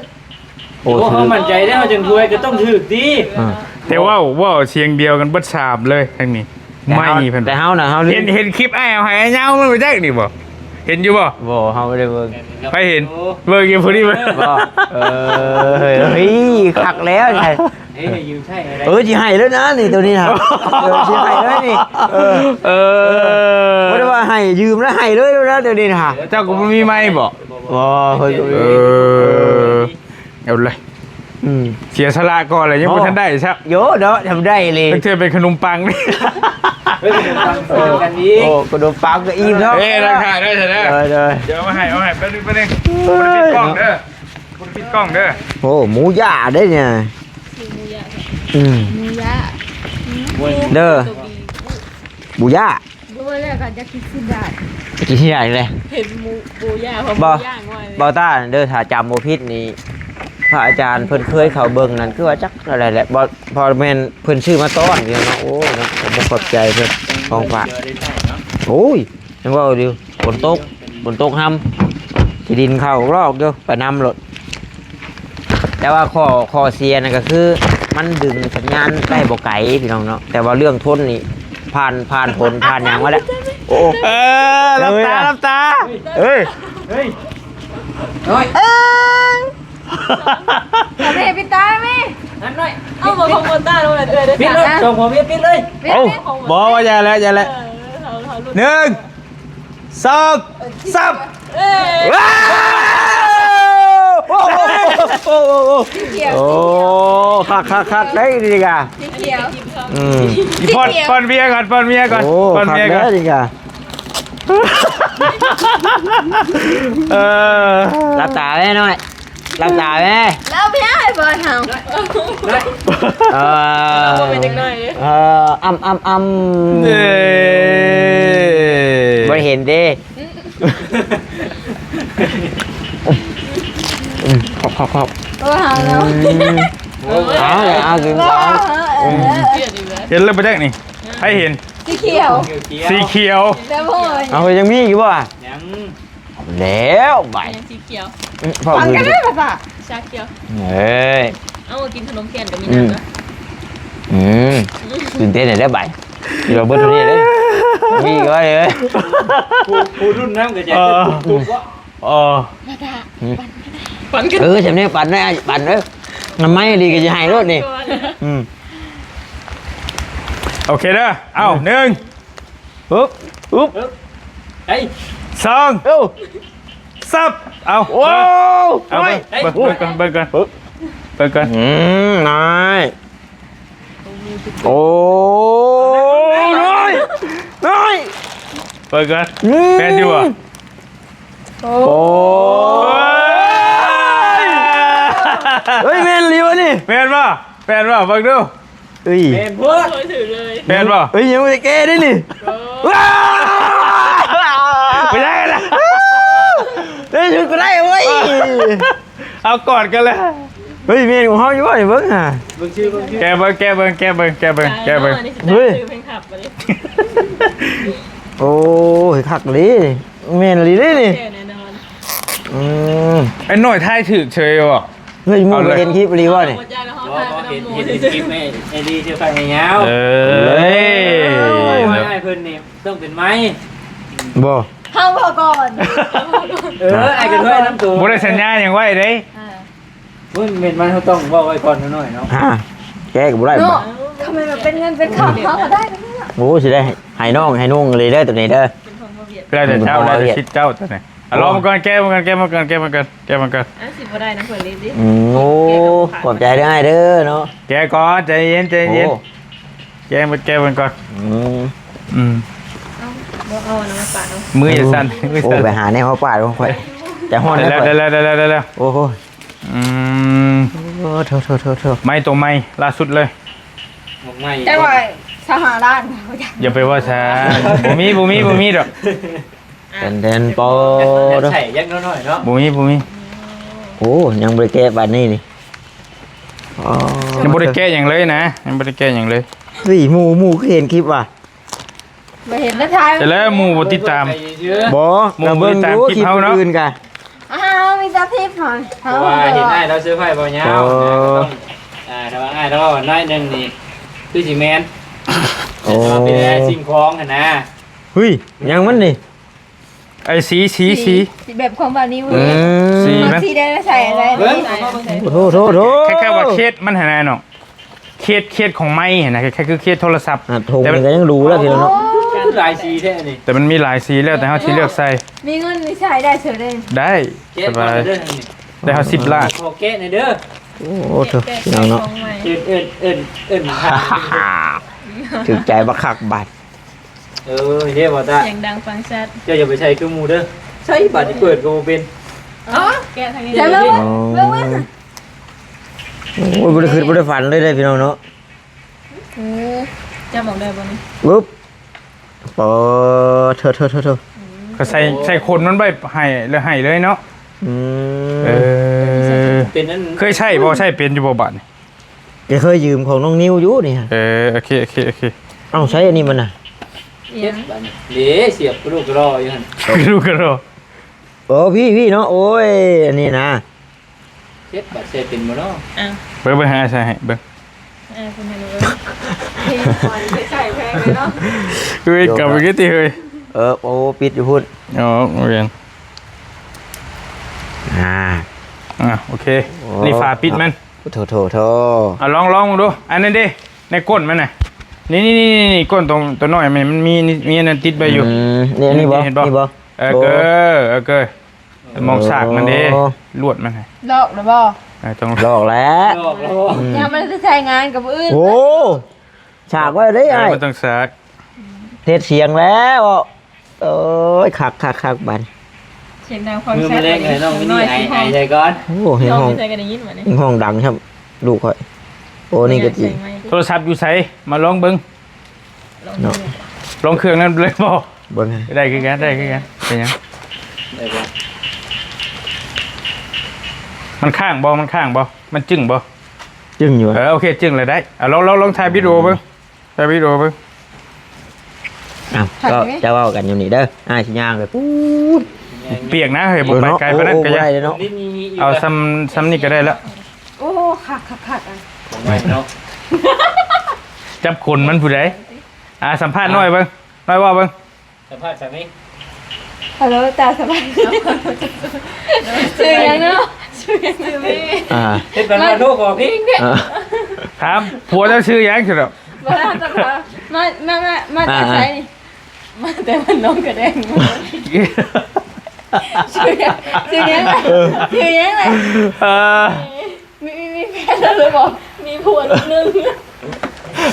โอ้ โอ้ ถื เขา อ มั่นใจได้เขาจึงรวยก็ต้องถือดี แต่ว่าเสียงเดียวกันเบิดสาบเลยทางนี้ไม่เพิ่น แต่เฮาน่ะเฮา เห็นคลิปอ้ายเอาให้ไอ้เหงามันบ่จักนี่บ่เห็นอยู่บ่ บ่เฮาบ่ได้เบิ่ง ไปเห็นเบิ่งอยู่พุ่นนี่บ่ บ่เฮ้ยคักแล้วใช่ เฮ้ยยืมใช่อะไร สิให้แล้วนะนี่ตัวนี้นะสิให้แล้วนี่บ่ได้ว่าให้ยืมแล้วให้เลยแล้วนะเดี๋ยวนี้นะ เจ้าก็บ่มีไม้บ่ บ่เฮ้ย เอาเลยเสียสละก่อนเลยยังบ่ทันได้ใช่ โยเนาะทำได้เลย ตั้งเทื่อเป็นขนมปังนี่ เฮ้ยฟังเสียงกันอีก โอ้กระโดดปังก็อิ่มเนาะ ราคาได้ใช่ไหม เลย เดี๋ยวเอามาให้แป๊บนึงบ่ได้ปิดกล้องเด้อบ่ได้ปิดกล้องเด้อ โอ้หมูย่าได้เนี่ย หมูยะ หมูยะ เด้อหมูย่า ดูแล้วก็จะคิดสิได้ กินที่ไหนเลย เห็นหมูปูย่างเพราะห บ่ มูย่างไว้ บอต้าเด้อถ้าจำโมพิษนี่พระอาจารย์เพิ่นเคยเขาเบิ่งนั่นคือว่าจักอะไรแหละบ่พอแม่นเพิ่นชื่อมาต้อนอยู่เนาะโอ้เนาะผมบ่ขอบใจเพิ่นของฝากโอ้ยยังว่าอยู่ฝนตกห้ำที่ดินเข้ารอกอยู่ไปนำรถแต่ว่าข้อเสียนั่นก็คือมันดึงสัญญาณได้บ่ไกลพี่น้องเนาะแต่ว่าเรื่องทนนี่ผ่านผลผ่านหยังมาแล้วโ รับตารับตา เฮ้ย เฮ้ยน้อย เอาไปปิดตาไหม นั่นน้อย เอามาของคนตาลงเลยเด้อ ปิดเลยส่งผมปิดเลย เอาบอกว่าอย่าแล้วอย่าแล้ว1 2 3 ว้าวโอ้คักได้ดีกะ สีเขียว ปอนเบียร์ก่อนปอนเบียร์ก่อน โอ้ ปอน คัก เบียร์ก่อน ได้ดีกะ รับตาแม่หน่อยรับตาแม่ แล้วไม่ให้เบอร์ทาง เป็นเด็กน้อยเด้อ เอ้ บ่เห็นเด้ขอบ เบอร์ทางแล้ว เอากินก่อน เห็นแล้วไปแจ้งนี่ให้เห็น สีเขียว สีเขียว แล้วพ่อ เอาไปยังมีอยู่ป่ะ ยัง แล้วใบ สีเขียว พ่อ ฟัง มือ กันได้ป่ะจ๊ะ ชาเขียว เฮ้ย เอามากินขนมเทียนกับมีน้ำนะ ตื่นเต้นเลยได้ใบเราเบิร์ตนี้เลยมีก็เลย ผู้รุ่นน้ำกับใจถูกวะ ฝันกัน ฉันเนี่ยปั่นได้ปั่นเด้อมันไม่ดีก็จะหายรถนี่ โอเคเด้อเอา1 ปุ๊บ เฮ้ย 2 เอ้า 3เอา โอ้ เอาเบิ่งก่อนเบิ่งก่อนเบิ่งก่อน นายโอ้น้อย เบิ่งก่อนแฟนอยู่อ่ะ โอ้เฮ้ยแม่นรีวะนี่ แฟนป่ะเบิ่งดู เฮ้ย เป็นพวก ถือเลย แฟนป่ะ เฮ้ยยังไม่ได้แก้ได้นี่ ไม่ได้ละ เฮ้ยชุดก็ได้เว้ย เอากอดกันเลย เฮ้ยเมียของเขาอยู่ว่าเบิ้งอ่ะ เบิ่งชื่อเบิ่งชื่อ แกเบิ่ง เฮ้ย เพลงขับไปเลย โอ้ยคักลีเมียนลีนี่นี่ แค่แน่นอน ไอ้หน่อยท้ายถึกเฉยว่ะ เฮ้ยมึงเห็นคลิปลีวะนี่ หัวใจแล้วห้อง ก็ ทายไป เห็น น้ำมู คลิปไอ้ดีเที่ยวไปไอ้ยาว เอ้ย ไอ้เพิ่นนี่ต้องเป็นไม้ บ่ ห้ามบอกก่อน ไอ้กันด้วยน้ำตัว บ่ได้สัญญาอย่างไว้เด้ มึงเม็ดมันเขาต้องบอกไว้ก่อนหน่อยเนาะ ฮะแกก็บ่ได้บ่ ทำไมมันเป็นเงินเป็นคำเขาได้ไหมเนี่ย โอ้สิได้ให้น้องเลยเด้อตัวนี้เด้อ แล้วแต่เจ้าแล้วแต่ชิดเจ้าตัวไหนรอมาก่อนแก้มาก่อน อ่ะสิบ่ได้นะเพื่อนเลยดิ โอ้ขอบใจได้เด้อเนาะ แก้ก่อนใจเย็นแก้มันก่อน เอาน้ำมันปาดเอา มืออย่าสั่น โอ้ไปหาแนวเขาป่าดของข่อยแต่ฮ้อน ได้แล้ว โอ้โห โทษ ไม่ตัวไม่ล่าสุดเลย บอกไม่ แต่ว่าสหราช อย่าไปว่าช้าบ่มีดอก เดินโป ใส่ยักน้อยเนาะ บ่มี โอ้ยังบ่ได้แก้บัดนี้นี่อ๋อ ยังบ่ได้แก้อย่างเลยนะยังบ่ได้แก้อย่างเลย เฮ้ยหมู่คือเห็นคลิปว่ะ มาเห็นแล้วทาย แต่แล้วหมู่บ่ติดตาม บ่ หมู่ เราเบิ่ง ตาม ดู คลิป คลิป เฮาเนาะ อื่นกะ อ้าวมีตาทิพย์หน่อย เพราะว่าเห็นไอ้เราซื้อไฟบ่ยาวต้องถ้าว่าไอ้เราน้อยนึงนี่คือสิแมน โอ้ เป็นสิ่งของหั่นนะ เฮ้ยยังมันนี่ ไอ้สี แบบของแบบนี้เว้ อื ย สี ม มัน สีได้ใส่อะไร เบิ่ง โทษ คล้ายๆว่าเคสมันหั่นน่ะน้องเคสของไม้เห็นนะคล้ายๆคือเคสโทรศัพท์ อ่ะโทงนี่ก็ยังรู้แล้วทีแล้วเนาะ การลายสีแท้นี่ แต่มันมีหลายสีแล้วแต่เฮาสิเลือกใส่ มีเงินมีใช้ได้เฉยเลย ได้ เจ๊ ส มา บาย เด้อนี่ ได้เฮา10ล้าน โอเคในเด้อ โอ้เถอะพี่น้องเนาะ เอิ้น ถึกใจบักคักบัด เด้บ่ตา เสียงดังฟังชัด เจ้าอย่าไปใช้เครื่องมือเด้อใช้บัตรที่เปิดก็บ่เป็น อ๋อแกทางนี้ ใช่ไหม อ๋อโอ้ยบ่ได้คิดบ่ได้ฝันเลยเด้อพี่น้องเนาะ จะบอกได้บ่นี่ ปึ๊บปอเถอะ ก็ใส่คนมันไปให้เลยเนาะ อืม เป็นนั้น เคยใช่บ่ใช่เป็นอยู่บ่บัดนี่ แกเคยยืมของน้องนิวอยู่นี่ฮะ โอเค เอ้าใช้อันนี้มันน่ะ เฮ็ดบัตรเด้เสียบกระดูกกระรออยู่หั่น รู้กันเหรอ โอ้พี่เนาะโอ้ยอันนี้นะ เฮ็ดบัตรใช้เป็นบ่เนาะ อ่ะ เบิ่งหาใช่ให้เบิ่ง คุณให้รู้ เพลงก่อนใส่แพงเลยเนาะ เฮ้ยกลับไปกี่ทีเฮ้ย โอ้ปิดอยู่พุ่น อ๋อเรียน โอเคนี่ฝาปิดมัน โถ ลองดูอันนั้นดิในก้นมันน่ะนี่ก้นตรงตัวน้อยมันมีอันนั้นติดไปอยู่ นี่บ่ เห็นบ่ นี่บ่ เกยมองสากมันดิลวดมันให้ ลอกหรือบ่ ต้อง หลอกแล้ว ยังไม่ได้ใช้งานกับอื่น โอ้ฉากไว้ได้ไอ้ มันต้องสาก เทศเสียงแล้วโอ้ยคักบัน เสียงดังความ มือ ชั มา ด เล็กเลยน้องนี่ไอ้ใจก่อน โอ้เห็น น้อง ห้อง ไม่ใช่กันได้ยินมาเนี่ย ห้องดังครับลูกค่อยโอ้นี่ก็จริง โทรศัพท์อยู่ไสมาลองเบิ่ง เนาะ ลองเครื่องนั้นเลยบ่ เบิ่งให้ ได้คือกันเป็นหยังมันข้างบ่มันจึ้งบ่ จึงอยู่ โอเคจึ้งเลยได้ลองถ่ายวิดีโอเบิ่งก็จะเว้ากันอยู่นี่เด้ออ้ายสิย่างเลยปุ๊ด เปียกนะเฮ้ยบ่ไปไกลปานนั้นก็ โอ้ ยัง ได้เนาะ เอาซ้ำนี่ก็ได้แล้ว โอ้คักอ่ะ เนาะ จับคนมันผู้ใดสัมภาษณ์หน่อยเบิ่งว่าเบิ่ง สัมภาษณ์จากนี้ ฮัลโหลตาสบายชื่อยังเนาะชื่อแม่ เฮ็ดเป็นมาโทษก่อนพี่ ถามผัวเจ้าชื่อหยังสิดอก มาตาสบายมาตาใช้นี่มาแต่มันน้องกระแดงชื่อยังไงมีแฟนแล้วหรือเปล่ามีผัวลูกนึง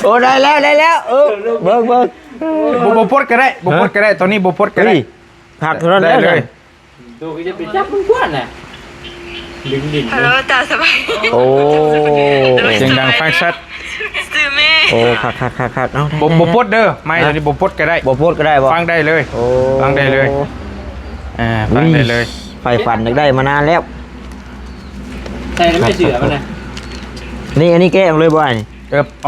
โอ้ได้แล้วเบิ่ง บ่ปดก็ได้ตอนนี้บ่ปดก็ได้ ผักเท่านั้น ได้เลย ดูก็จะไปจับมึงกวนน่ะดึงดิ่ง ฮัลโหลตาสบาย โอ้ เสียงดังฟังชัด ชื่อแม่ โอ้คักเนาะ บ่ปดเด้อไม่ตอนนี้บ่ปดก็ได้ บ่พูดก็ได้บ่ ฟังได้เลย โอ้ ฟังได้เลย ฟังได้เลย ไฟฝันนึกได้มานานแล้ว ใส่แล้วไม่เสือมันนะ นี่อันนี้แก้งเลยบ่นี่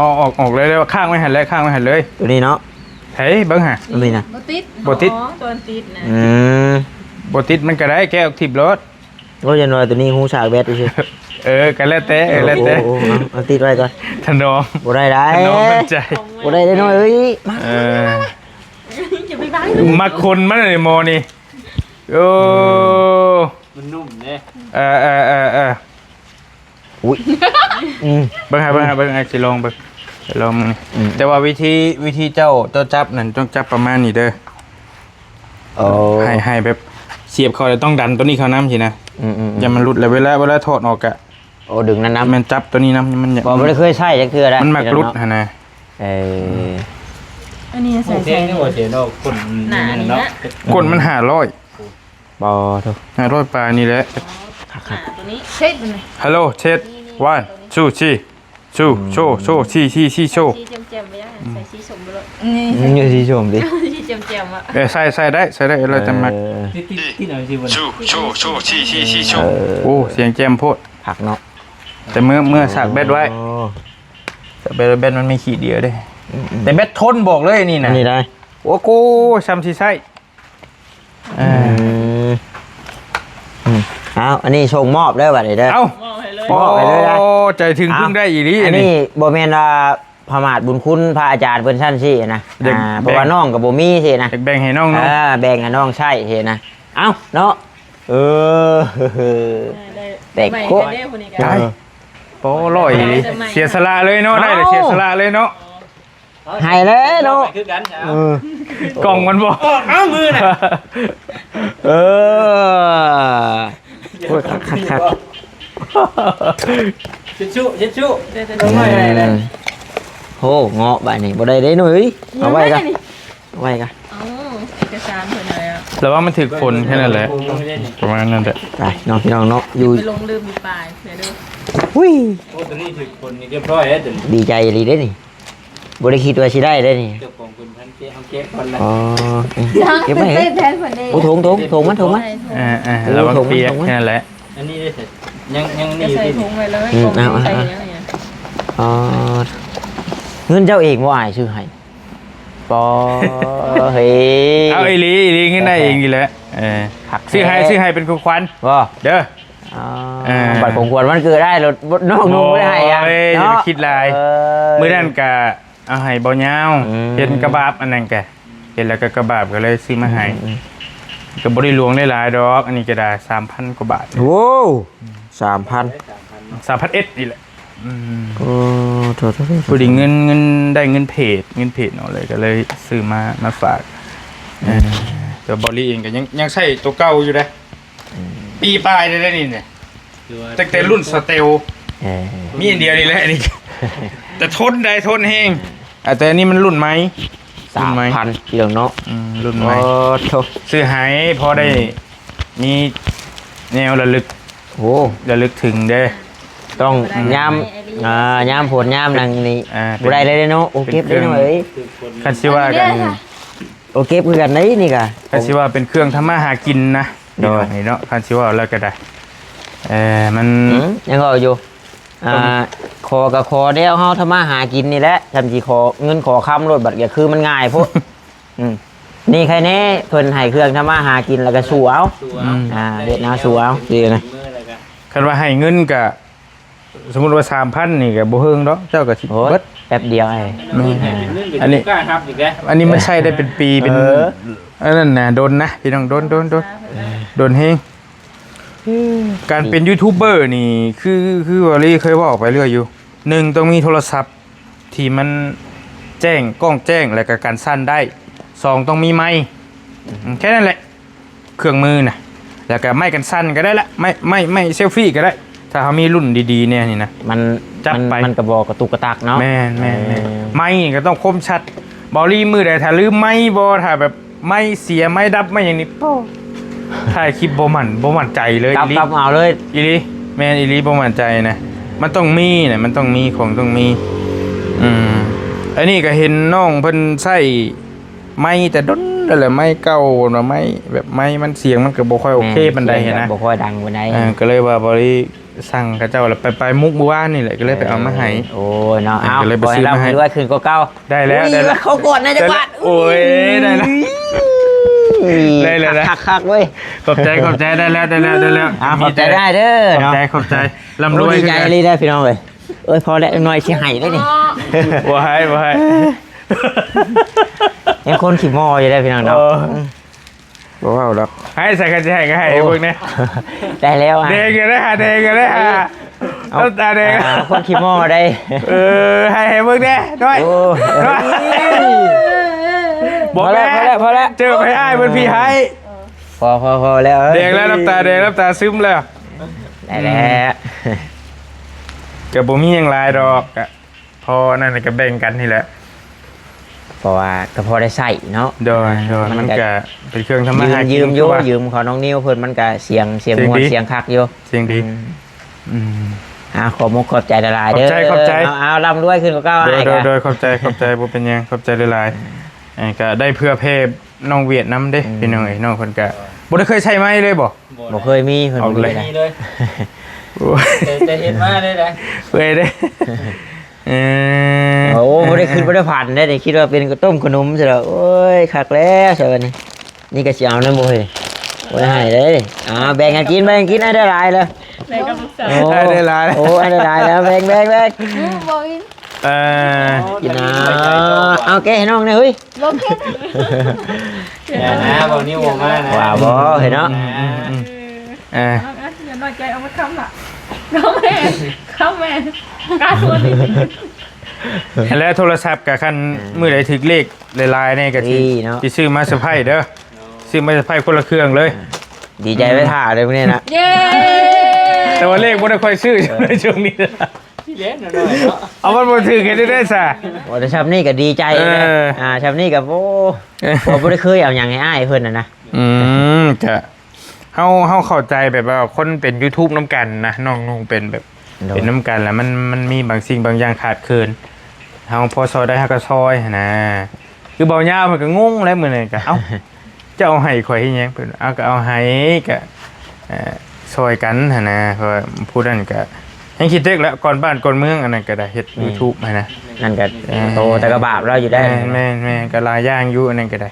ออกเลยข้างไว้หันเลย ตัวนี้เนาะ เฮ้ยเบิ่งหา ตัวนี้นะ บ่ติด บ่ติด ตัวติดนะ บ่ติดมันก็ได้แก้ออกทิบรถ ก็จะนอยตัวนี้หูฉากแบตดิ ก็แล้วแต่แล้วแต่ โอ้เอาติดไว้ก่อน ถนอม บ่ได้ได้ ถนอมมันใจ บ่ได้ได้น้อยเอ้ยมา อย่าไปบ้าน มาคนมันเลยโมนี่โอ้ มันนุ่มเนี่ย อุ้ยเบิ่งไอ้สิลองเบิ่งลองมึงแต่ว่าวิธีเจ้าจับนั่นต้องจับประมาณนี้เด้อ โอ้ ให้แบบเสียบเขาแล้วต้องดันตัวนี้เข้าน้ำสินะ อย่ามันหลุดเลยเวลาถอดออกอะ โอ้ดึงนั้นน้ำ มันจับตัวนี้น้ำมัน บ่ได้เคยใช้จักเทื่อได้ มันมักหลุดฮะนะ อันนี้ใส่ เสียงนี่ว่าเสียงเนาะคนเนาะ กดมัน500 บ่โทษ 500ปลานี่แหละ ตัวนี้เช็ดมัน ฮัลโหลเช็ด1 2 3โชว์ชี้โชว์ ชี้เจียมๆไปยังใส่ชี้สมไปเลยนี่ อยู่ที่ชมดิ ชี้เจียมๆอ่ะ ใส่ได้อะไรจะมัก ที่หน่อยสิวัน โชว์ชี้โชว์โอ้เสียงแจ่มโพด ผักเนาะ แต่เมื่อสากแบตไว้แต่แบตมันมีขีดเดียวเด้แต่แบตทนบอกเลยนี่ อั นะ นนี้ได้ โอ้โหซ้ำสิไส้ เอาอันนี้ส่งมอบได้บัดนี้เด้อ เอ้า มอบไปเลยได้ โอ้ใจถึงพึ่งได้อีนี่ อันนี้บ่แม่นว่าพระมหาบุญคุณพระอาจารย์เพิ่นซั่นสินะเพราะว่าน้องก็บ่มีสินะ แบ่งให้น้องเนาะ แบ่งให้น้องใช้สินะเอ้าเนาะเด็กโค ได้คนนี้กัน ได้โอ้ลอยอีเสียสละเลยเนาะได้เลยเสียสละเลยเนาะ ให้เลยเนาะ คือกัน กล่องมันบอก อ้ามือน่ะ โอ้ยคัก เช็ดชู้ โหเงาะบัดนี้บ่ได้เด้หนุ่ยเอาไว้กันเอาไว้กัน เอกสารเพิ่นเลยอ่ะ แล้วว่ามันถึกฝนแค่นั้นแหละประมาณนั้นแหละ ไปน้องพี่น้องเนาะอยู่ ไปลงลืมมีปลายเดี๋ยวดู หุ้ย โอ้ตัวนี้ถึงคนนี่เรียบร้อยแล้วตัวนี้ ดีใจดีเด้นี่บ่ได้คิดว่าสิได้เด้นี่ เจ้าของคุณพันเก็บคนละ อ๋อเก็บไว้ เต้นแทนคนเดียว โอ้ถุงมัน แล้วมันเปียกแค่นั้นแหละ อันนี้ได้เสร็จยัง จะ นี่อยู่ ใส่ ที่ ถุงไว้เลยกล่องใส่ยังไง อ๋อเงินเจ้าเองบ่อายชื่อให้ปอเฮ้ย เอาไอ้ลีขึ้นได้เองดีแหละซื้อให้เป็นของขวัญ บ่ เด้อ บัตรของควรมันเกิดได้รถน้องนุ่งไม่ได้อ่ะ โอ้ยอย่าไปคิดหลาย มื้อนั้นก็เอาให้บ่ยาวเฮ็ดกระบาบอันนั้นก็ เห็นแล้วก็กระบาบก็เลยซื้อมาให้ก็บ่ได้หลวงได้หลายดอกอันนี้ก็ได้ 3,000 กว่าบาท โว้3,000 3,000 เอ็ดนี่แหละ โอ้โถ พอดีเงินได้เงินเพจเนาะเลยก็เลยซื้อมาฝากแต่บอลลี่เองก็ยังใช้ตัวเก่าอยู่นะปีปลายได้นี่เนี่ยตั้งแต่รุ่นสเตลมีอันเดียวนี่แหละนี่ แต่ทนได้ทนแห้งแต่อันนี้มันรุ่นไหม 3,000พี่น้องเนาะ รุ่นไหม โอ้โถ ซื้อหายพอได้มีแนวระลึก โอ้ ระลึกถึงเด้ ต้องยามยามผลยามนั่งนี่บ่ได้เลยเนาะโอเคได้เนาะเอ้ย คันสิว่ากัน โอเคคือกันได้นี่ก็ คันสิว่าเป็นเครื่องทำมาหากินนะนี่เนาะคันสิว่าแล้วก็ได้มัน ยังก็อยู่ขอกับขอเดียวเฮาทำมาหากินนี่แหละทำสิขอเงินขอค้ำรถบัดก็คือมันง่ายโพดนี่ใครแน่เพิ่นให้เครื่องทำมาหากินแล้วก็สู้เอาเฮ็ดนาสู้เอาดีนะ คันว่าให้เงินก็สมมุติว่า 3,000 นี่ก็บ่เฮิงดอกเจ้าก็สิ โอ้ เบิด แป๊บเดียวไอ้ อันนี้ กล้าครับอีกแล้ว อันนี้มันใช้ได้เป็นปีเป็นอันนั้นน่ะโดนนะพี่น้องโดนเฮงการเป็นยูทูบเบอร์นี่คือวอลลี่เคยบอกไปเรื่อยอยู่1ต้องมีโทรศัพท์ที่มันแจ้งกล้องแจ้งแล้วก็การสั้นได้2ต้องมีไมค์แค่นั้นแหละเครื่องมือน่ะแล้วก็ไม้กันสั้นก็ได้ละไม่เซลฟี่ก็ได้ ถ้าเขามีรุ่นดีๆเนี่ยนี่นะ มันกระบอกกระตุกกระตักเนาะ แม่ไม่ก็ต้องคมชัดบอลลี่มือใดถ้าลืมไม่บอถ้าแบบไม่เสียไม่ดับไม่อย่างนี้ถ่ายคลิปบ่มั่นใจเลย กลับเอาเลย อีลีแม่นอีลีบ่มั่นใจนะมันต้องมีนะมันต้องมีของต้องมีอันนี้ก็เห็นน้องเพิ่นใส่ไม่แต่ดนอะไรไม่เก่าเนาะไม่แบบไม่มันเสียงมันก็บ่ค่อยโอเคปานใดเห็นนะ บ่ค่อยดังปานใด ก็เลยว่าบริสั่งกับเจ้าแล้วไปมุกเมื่อวานนี่แหละก็เลยไปเอามาให้ โอ้ยเนาะเอา ก็เลยไป บ่ ซื้อ ให้เรา มาให้ ด้วยคืนก็เก่า ได้แล้วได้แล้ว เขากดนะจังหวัด โอ้ยได้แล้ว ได้เลยนะ คักๆเว้ย ขอบใจได้แล้ว ขอบใจได้เด้อ ขอบใจ เนาะ ร่ำรวย ดีใจเลยได้พี่น้องเว้ยเอ้ยพอแล้วหน่อยสิให้ได้นี่ บ่ให้ ยังคนขี้มออยู่ได้พี่น้องเนาะบ่เว้าดอก ให้ใส่กันจะให้ก็ให้พวกนี้ ได้แล้วอ่ะ เด็กกันได้ฮะน้ำตาแดง คนขี้มอได้ ให้พวกนี้ด้วย โอ้ บอก พอแล้ว เจอไปอ้ายบนพี่ให้ พอแล้ว แดงแล้วน้ำตาซึมแล้ว ได้แล้ว ก็บ่มีหยังหลายดอกก็พอนั่นก็แบ่งกันนี่แหละ เพราะว่าก็พอได้ใส่เนาะ โดยมันก็เป็นเครื่องทำมาหากิน ยืมของน้องนิ้วเพิ่นมันก็เสียงมวนเสียงคักอยู่ เสียงดี ขอบมุกขอบใจหลายๆเด้อ ขอบใจ เอาร่ำรวยขึ้นกว่าเก่าอ้าย โดยขอบใจบ่เป็นหยังขอบใจหลายๆก็ได้เพื่อเพศน้องเวียดนามเด้พี่น้องน้องเพิ่นก็บ่ได้เคยใช้ไม้เลยบ่ บ่เคยมีเพิ่น เอาเลย นี่เลยแต่เห็นมาได้เลย เคยเด้ โอ้บ่ได้ขึ้นบ่ได้ผ่านได้คิดว่าเป็นข้าวต้มขนมซะแล้วโอ้ยคักแล้วซะบัดนี้นี่ก็สิเอานำบ่เฮ้ยบ่ได้ให้เด้แบ่งกันกินให้ได้หลายเลย ในกับลูกสาว ได้หลาย โอ้ให้ได้หลายแล้วแบ่ง บอกอิน กินนะเอาแกให้น้องหน่อยเฮ้ย บอกแค่ อย่านะบอกนี่ผมมานะ ว้าวบ่เห็นเนาะ อย่าน้อยใจเอามาคำละน้องแม่เข้าแม่กล้าชวนดิ แล้วโทรศัพท์กับคันมือใดถึกเลขหลายๆนี่ก็ที่ซื้อมาเซอร์ไพรส์เด้อซื้อมาเซอร์ไพรส์คนละเครื่องเลย ดีใจไปถ่าเลยพวกนี้นะ เย้ แต่ว่าเลขบ่ได้ค่อยซื้อในช่วงนี้ พี่เล่นหน่อยเนาะ เอามันบ่ถึกให้ได้ซะ โอ้แต่ชับนี่ก็ดีใจเลยชับนี่ก็โอ้บ่ได้เคยเอาหยังให้อ้ายเพิ่นน่ะนะ จะเฮาเข้าใจแบบว่าคนเป็น YouTube น้ำกันนะน้องๆเป็นแบบเป็นน้ำกันแล้วมันมีบางสิ่งบางอย่างขาดเคินเฮาพอซอยได้เฮาก็ซอยนะคือเบาหญ้ามันก็งงแล้วมื้อนี้ก็เอ้าจะเอาให้ข่อยเฮ็ดหยังเพิ่นเอาก็เอาให้ก็ซอยกันหั่นนะเพราะผู้นั้นก็ยังคิดเด็กแล้วก่อนบ้านก่อนเมืองอันนั้นก็ได้เฮ็ด YouTube ให้นะ นั่นก็โตแต่ก็บาปเราอยู่ได้ แม่ก็หลายอย่างอยู่อันนั้นก็ได้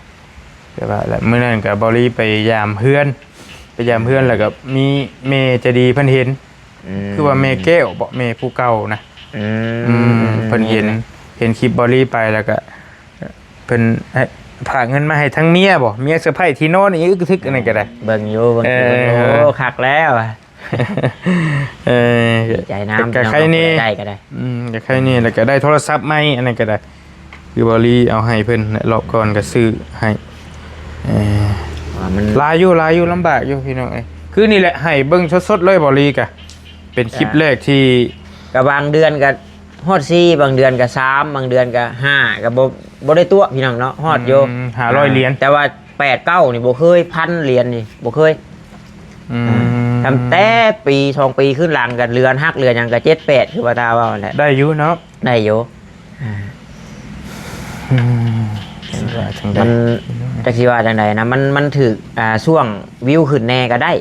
แต่ว่าแล้วมื้อนั้นก็บ่รีไปยามเพื่อนแล้วก็มีเมจะดีเพิ่นเห็นคือว่าเมแก้วบ่เมผู้เก่านะเพิ่นเห็นคลิปบอลี่ไปแล้วก็เพิ่น ฝากเงินมาให้ทั้งเมียบ่เมียสะใภ้ที่นอนอีกทึกอันนั้นก็ได้ เบิ่งอยู่โอ้คักแล้วอะ เออ ใจน้ำ ก็ใครนี่ ได้ก็ได้ ก็ใครนี่แล้วก็ได้โทรศัพท์ใหม่อันนั้นก็ได้คือบริเอาให้เพิ่นรอบก่อนก็ซื้อให้มันลายอยู่ลำบากอยู่พี่น้องเอ้ยคือนี่แหละให้เบิ่งสดๆเลยบริกะเป็นคลิปแรกที่ ก็บางเดือนก็ฮอด4บางเดือนก็3บางเดือนก็5ก็บ่ได้ตัวพี่น้องเนาะฮอดอยู่500เหรียญแต่ว่า8 9นี่บ่เคย1,000เหรียญนี่บ่เคยทำแต่ปี2ปีขึ้นหลังกันเรือนฮักเรือนหยังก็7 8คือว่าตาว่าแหละ ได้อยู่เนาะ ได้อยู่มันจักสิว่าจังไดนะมันถึกช่วงวิวขึ้นแน่ก็ได้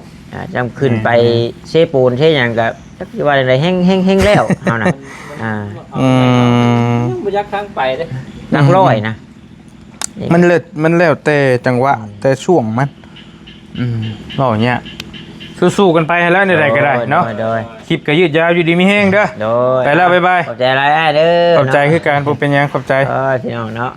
จำขึ้นไปเชปูนเชหยังก็จักสิว่าจังไดแห้งแล้วเฮาน่ะบ่ยักทางไปเด้ หลักร้อยนะ มันแล้วแต่จังหวะแต่ช่วงมันเว้าเนี่ยสู้ๆกันไปให้แล้วในใดก็ได้เนาะคลิปก็ยืดยาวอยู่ดีมีแห้งเด้อไปแล้วบ๊ายบาย ขอบใจหลายเด้อ ขอบใจคือการบ่เป็นหยังขอบใจพี่น้องเนาะ